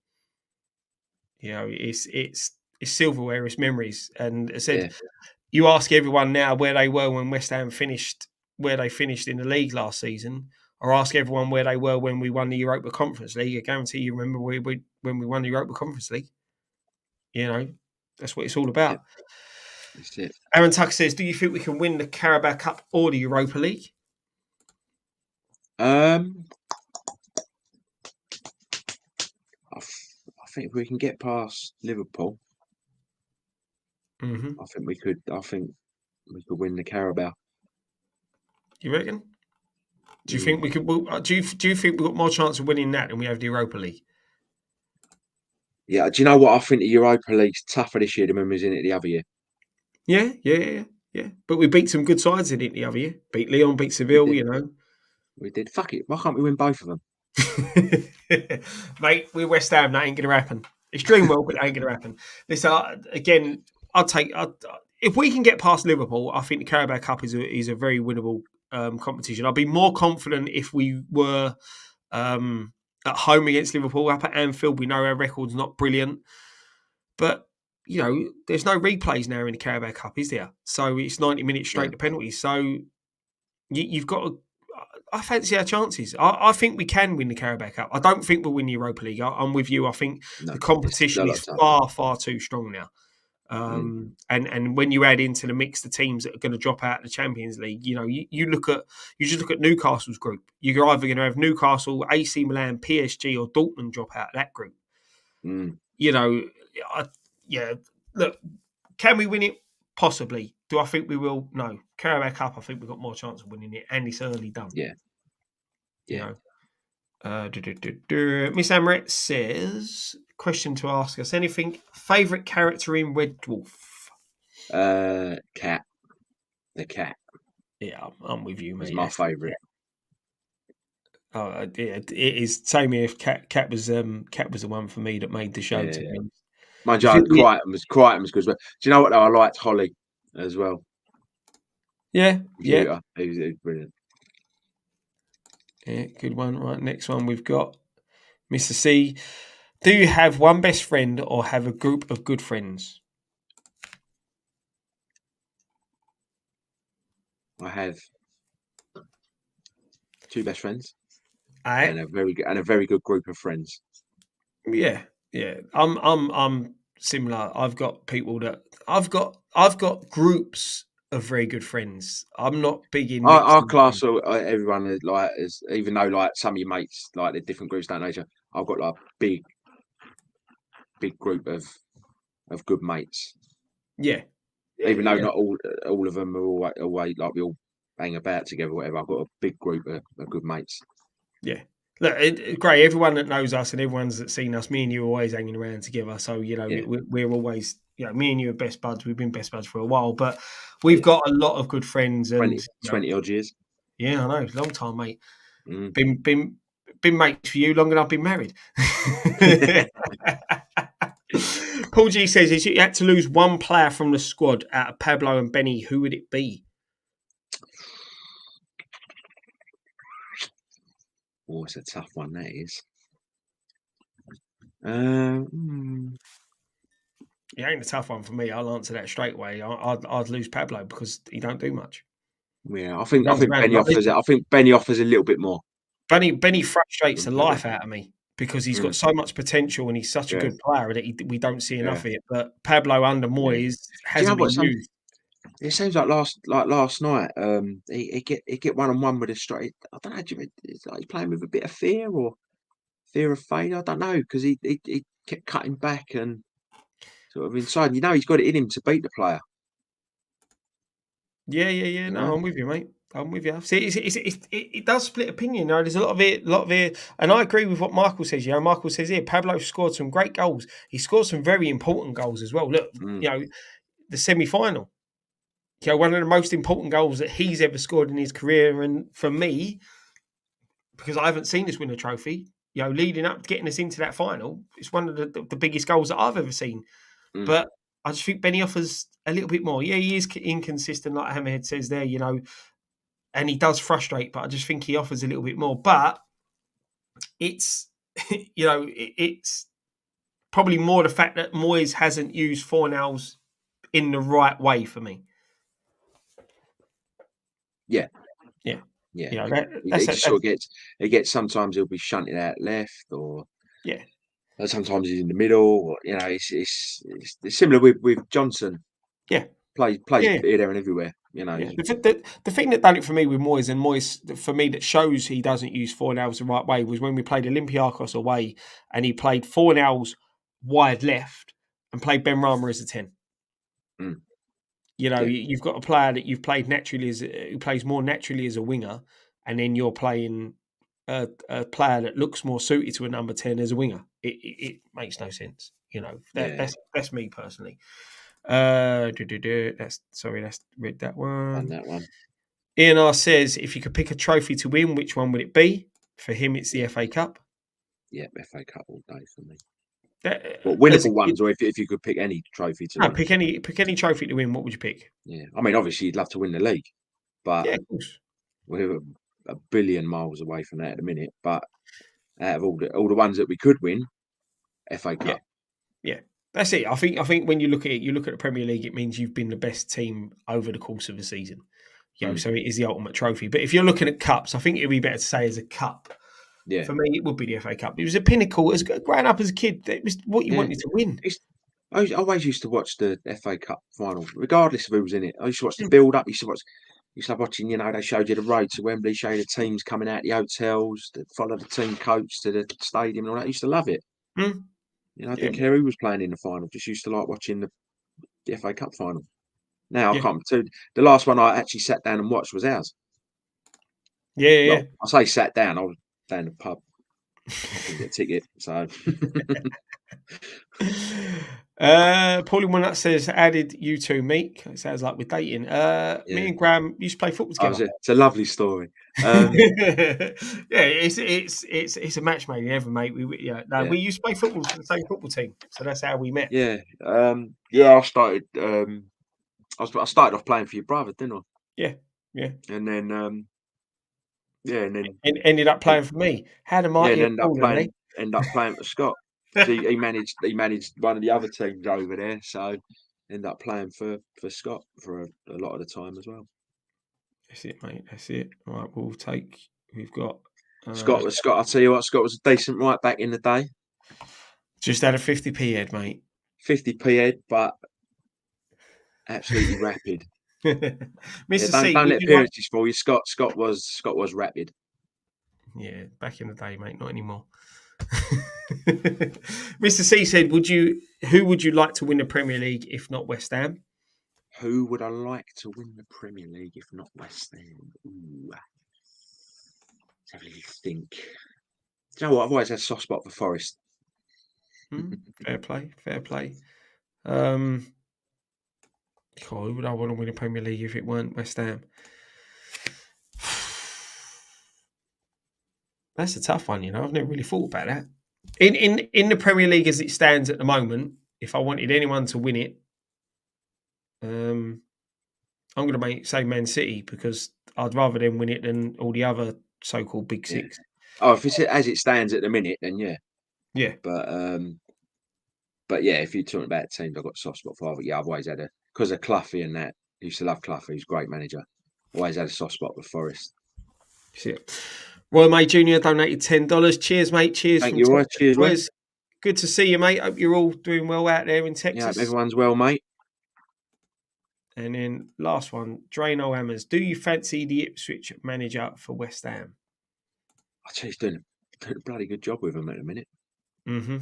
It's silverware, it's memories. And I said, you ask everyone now where they were when West Ham finished, where they finished in the league last season. or ask everyone where they were when we won the Europa Conference League. I guarantee you remember when we won the Europa Conference League. You know, that's what it's all Yeah, about. that's it. Aaron Tucker says, "Do you think we can win the Carabao Cup or the Europa League?" Um, I think if we can get past Liverpool, Mm-hmm. I think we could. I think we could win the Carabao. You reckon? Do you Mm. think we could? Do you think we've got more chance of winning that than we have the Europa League? Yeah, do you know what? I think the Europa League's tougher this year than when we was in it the other year. Yeah. But we beat some good sides in it the other year. Beat Lyon, beat We Seville. did. You know, We did. Fuck it. Why can't we win both of them? mate, we're West Ham. That ain't going to happen. It's dream well, but it ain't going to happen. This again. If we can get past Liverpool. I think the Carabao Cup is a very winnable competition. I'd be more confident if we were at home against Liverpool up at Anfield. We know our record's not brilliant, but you know there's no replays now in the Carabao Cup, is there? So it's 90 minutes straight Yeah. to penalties. So you've got to. I fancy our chances. I think we can win the Carabao Cup. I don't think we'll win the Europa League. I'm with you. I think No, the it's a competition lot is tougher. far too strong now. Mm. And when you add into the mix the teams that are going to drop out of the Champions League, you know, you just look at Newcastle's group. You're either going to have Newcastle, AC Milan, PSG, or Dortmund drop out of that group. Mm. You know, yeah. Look, can we win it? Possibly. Do I think we will? No. Carabao Cup, I think we've got more chance of winning it, and it's early done. Yeah. You Yeah. know. Miss Amrit says, question to ask us: anything favourite character in Red Dwarf? Cat. The cat Yeah, I'm with you, is mate. my favourite. Oh, yeah, it is. Same here. If Cat was the one for me that made the show. Yeah. To be honest. Mind You you, think we? Crichton was good as well. Do you know what though? I liked Holly as well. Yeah. Computer. He was brilliant. Yeah, good one. Right, next one we've got Mr. C. Do you have one best friend or have a group of good friends? I have two best friends I and a very good group of friends. Yeah. I'm similar. I've got people that I've got groups of very good friends. I'm not big in Our mixing class, them. so everyone is like, is even though like some of your mates, like the different groups, don't know each other. I've got like big group of good mates. Yeah. Even though Yeah. not all of them are always like we all hang about together, whatever. I've got a big group of good mates. Yeah. Look, great. Everyone that knows us and everyone's that's seen us, me and you are always hanging around together. So, you know, Yeah, we're always, you know, me and you are best buds. We've been best buds for a while, but oh we've yeah, got a lot of good friends and, 20, you know, 20 odd years. yeah, I know, long time, mate. Mm. Been mates for you longer than I've been married. Paul G says, if you had to lose one player from the squad out of Pablo and Benny, who would it be? Oh, it's a tough one. That is. It ain't a tough one for me. I'll answer that straight away. I'd lose Pablo because he don't do much. Yeah, He runs around a lot. I think Benny offers a little bit more. Benny frustrates Than the Pablo. life out of me because he's got Mm. so much potential and he's such a Yeah, good player that we don't see enough yeah, of it. But Pablo under yeah. Moyes Do you know hasn't what? been used. It seems like last night. He get 1-on-1 with a straight. I don't know. It's like he's playing with a bit of fear or fear of failure. I don't know because he kept cutting back and sort of inside. You know, he's got it in him to beat the player. Yeah. You No, know. I'm with you, mate. I'm with you. See, it does split opinion. You know, there's a lot of it, and I agree with what Michael says. You know, Michael says here, Pablo scored some great goals. He scored some very important goals as well. Look, Mm, you know, the semi-final. You know, one of the most important goals that he's ever scored in his career, and for me, because I haven't seen us win a trophy. You know, leading up, getting us into that final, it's one of the biggest goals that I've ever seen. mm. But I just think Benny offers a little bit more. Yeah, he is inconsistent, like Hammerhead says there, you know, and he does frustrate, but I just think he offers a little bit more. But it's, you know, it's probably more the fact that Moyes hasn't used Fornals in the right way for me. Yeah, Yeah. Yeah, You know, he just sort of gets sometimes he'll be shunted out left or yeah, sometimes he's in the middle or, you know, it's similar with Johnson. yeah, Plays yeah. here, there and everywhere, you know, Yeah, he's the thing that done it for me with Moyes, and Moyes for me that shows he doesn't use Fornals the right way, was when we played Olympiacos away and he played Fornals wide left and played Ben Rama as a 10. mm, You know, yeah, you've got a player that you've played naturally who plays more naturally as a winger, and then you're playing a player that looks more suited to a number 10 as a winger. It makes no sense. You know, yeah, that's me personally. Let's read that done one. that one. Ian R says, if you could pick a trophy to win, which one would it be? For him, it's the Yeah, FA Cup. yeah, FA Cup all day for me. What As a winnable kid, ones, or if you could pick any trophy to no, win? pick any trophy to win. What would you pick? Yeah, I mean, obviously you'd love to win the league, but Yeah, of course. we're a billion miles away from that at the minute. But out of all the ones that we could win, FA Yeah, Cup. yeah. That's it. I think when you look at it, you look at the Premier League, it means you've been the best team over the course of the season. You know, Mm, so it is the ultimate trophy. But if you're looking at cups, I think it'd be better to say as a cup. yeah, For me, it would be the FA Cup. It was a pinnacle. As growing up as a kid, it was what you yeah. wanted to win. It's, I always used to watch the FA Cup final, regardless of who was in it. I used to watch the Mm, build up. Used to love watching. You know, they showed you the road to Wembley, show you the teams coming out the hotels, to follow the team coach to the stadium and all that. I used to love it. mm, You know, I yeah, didn't care who was playing in the final. Just used to like watching the FA Cup final. Now I yeah, can't. So the last one I actually sat down and watched was ours. yeah, yeah. Well, I say sat down. I was down the pub. I couldn't get a ticket, so Paulie One that says added you two, Meek. It sounds like we're dating. Me yeah. and Graham used to play football I was. together. It's a lovely story. Yeah, it's a match made in heaven, mate. Yeah, We used to play football for the same football team, so that's how we met. yeah, yeah. I started. I started off playing for your brother, didn't I? Yeah, yeah, And then, yeah, and then, and ended up playing for me. How the yeah, and mighty have fallen, eh? end up playing for Scott because he managed one of the other teams over there, so end up playing for Scott for a lot of the time as well. That's it, mate. That's it. All right, we'll take. We've got Scott. I'll tell you what, Scott was a decent right back in the day, just had a 50p head, mate. 50p head, but absolutely rapid. Yeah, Mr. C, don't would let you like? appearances fool you. Scott was rapid. Yeah, back in the day, mate. Not anymore. Mr. C said, Who would you like to win the Premier League if not West Ham?" Who would I like to win the Premier League if not West Ham? Ooh, let's have a little think. Do you know what? I've always had a soft spot for Forest. Fair play, fair play. Who would I want to win the Premier League if it weren't West Ham? That's a tough one, you know. I've never really thought about that. In the Premier League as it stands at the moment, if I wanted anyone to win it, I'm going to say Man City because I'd rather them win it than all the other so-called Big Yeah. Six. Oh, if it's as it stands at the minute, then yeah. Yeah, But but yeah, if you're talking about teams, I've got a soft spot for. Yeah, I've always had because of Cloughy and that. I used to love Cloughy. He's a great manager. Always had a soft spot with Forest. see it. Roy May Jr. donated $10. Cheers, mate. Cheers Thank from you, Roy. Texas Cheers, Roy. boys. Good to see you, mate. Hope you're all doing well out there in Yeah, hope Texas. everyone's well, mate. And then last one, Drano Hammers. Do you fancy the Ipswich manager for West Ham? I tell you, he's doing a bloody good job with them at the minute. Mm-hmm.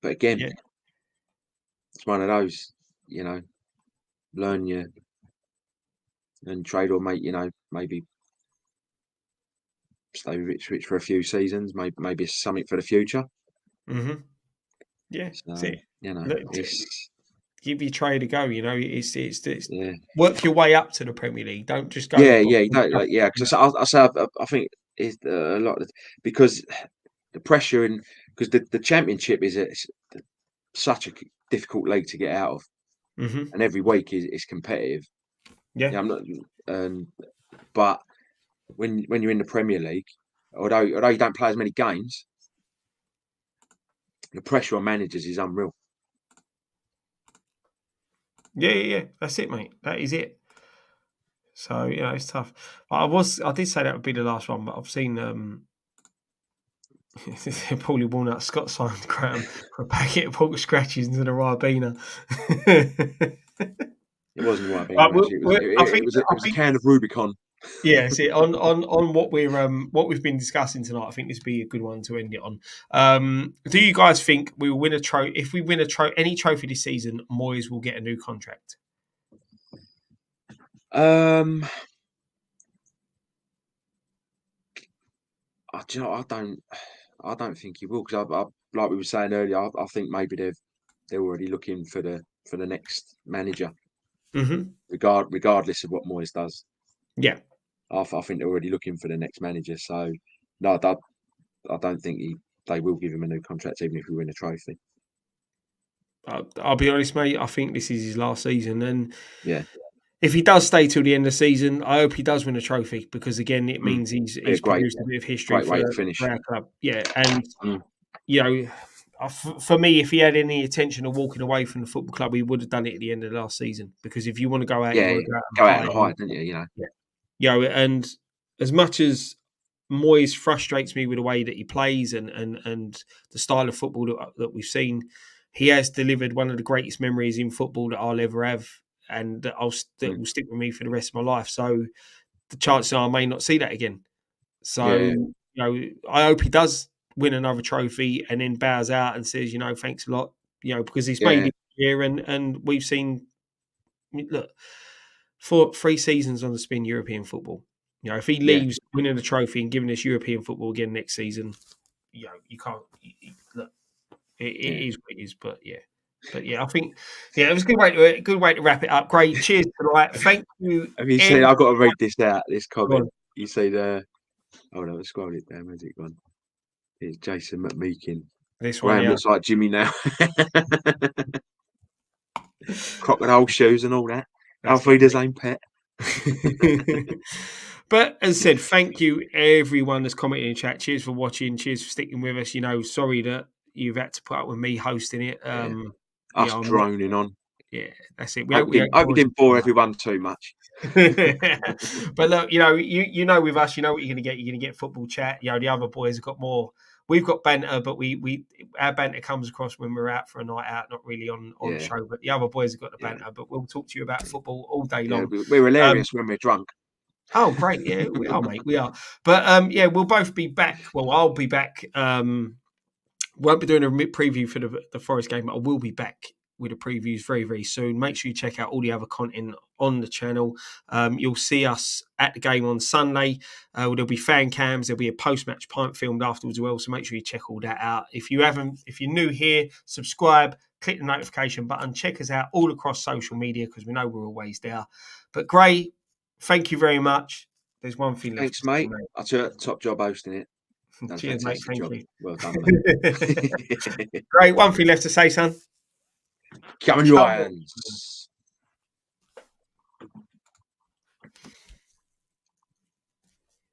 But again, Yeah. it's one of those, you know, learn your and trade or make, maybe stay with Ipswich for a few seasons. Maybe it's something for the future. Mm-hmm. Yeah. That's So it. Look, it's give your trade a go. You know, it's yeah, work your way up to the Premier League. Don't just go. yeah, yeah. You don't like yeah. Because I say I think it's a lot of because the pressure and because the championship is such a difficult league to get out of, Mm-hmm. and every week is competitive. Yeah. Yeah, I'm not. But when you're in the Premier League, although you don't play as many games, the pressure on managers is unreal. Yeah. That's it, mate. That is it. So it's tough. I did say that would be the last one, but I've seen Paulie Walnut Scott signed Graham for a packet of pork scratches into the Ribena. It wasn't the Ribena, actually. It was a can of Rubicon. Yeah, see, on what we've been discussing tonight, I think this would be a good one to end it on. Do you guys think we will win a trophy? If we win any trophy this season, Moyes will get a new contract? I don't think he will, because like we were saying earlier, I think maybe they're already looking for the next manager, regardless of what Moyes does. Yeah, I think they're already looking for the next manager. So no, I don't think they will give him a new contract, even if we win a trophy. I'll be honest, mate. I think this is his last season, and yeah, if he does stay till the end of the season, I hope he does win a trophy, because again, it means he's produced a bit of history for our club. Yeah, and for me, if he had any intention of walking away from the football club, he would have done it at the end of the last season. Because if you want to go out, you want to go out and hide, don't you? And as much as Moyes frustrates me with the way that he plays and the style of football that we've seen, he has delivered one of the greatest memories in football that I'll ever have, and that will stick with me for the rest of my life. So the chances are I may not see that again. So I hope he does win another trophy and then bows out and says, thanks a lot, because he's made it here, and we've seen, look, for 3 seasons on the spin European football. If he leaves winning the trophy and giving us European football again next season, you can't look. It is what it is, but I think it was a good way to wrap it up. Great, cheers tonight. Thank you. Have you seen? I've got to read this out. This comment. You see the. Oh no, scroll it down. Where's it gone? It's Jason McMeekin. This one looks like Jimmy now. Crocodile shoes and all that. Alfreda's own pet. But as I said, thank you everyone that's commented in chat. Cheers for watching. Cheers for sticking with us. Sorry that you've had to put up with me hosting it. Us droning on. Yeah, that's it. Hope we didn't bore everyone too much. But look, with us, you know what you're going to get. You're going to get football chat. The other boys have got more. We've got banter, but our banter comes across when we're out for a night out, not really on show. But the other boys have got the banter. But we'll talk to you about football all day long. We're hilarious when we're drunk. Oh, great! Yeah, we are, mate. We are. But we'll both be back. Well, I'll be back. Won't be doing a preview for the Forest game, but I will be back with the previews very, very soon. Make sure you check out all the other content on the channel. You'll see us at the game on Sunday. There'll be fan cams. There'll be a post-match pint filmed afterwards as well. So make sure you check all that out. If you're new here, subscribe, click the notification button, check us out all across social media, because we know we're always there. But Gray, thank you very much. There's one thing left. Thanks, mate. That's a top job hosting it. Cheers, mate. Thank you. Well done, mate. Great. One thing left to say, son. Come on, you irons.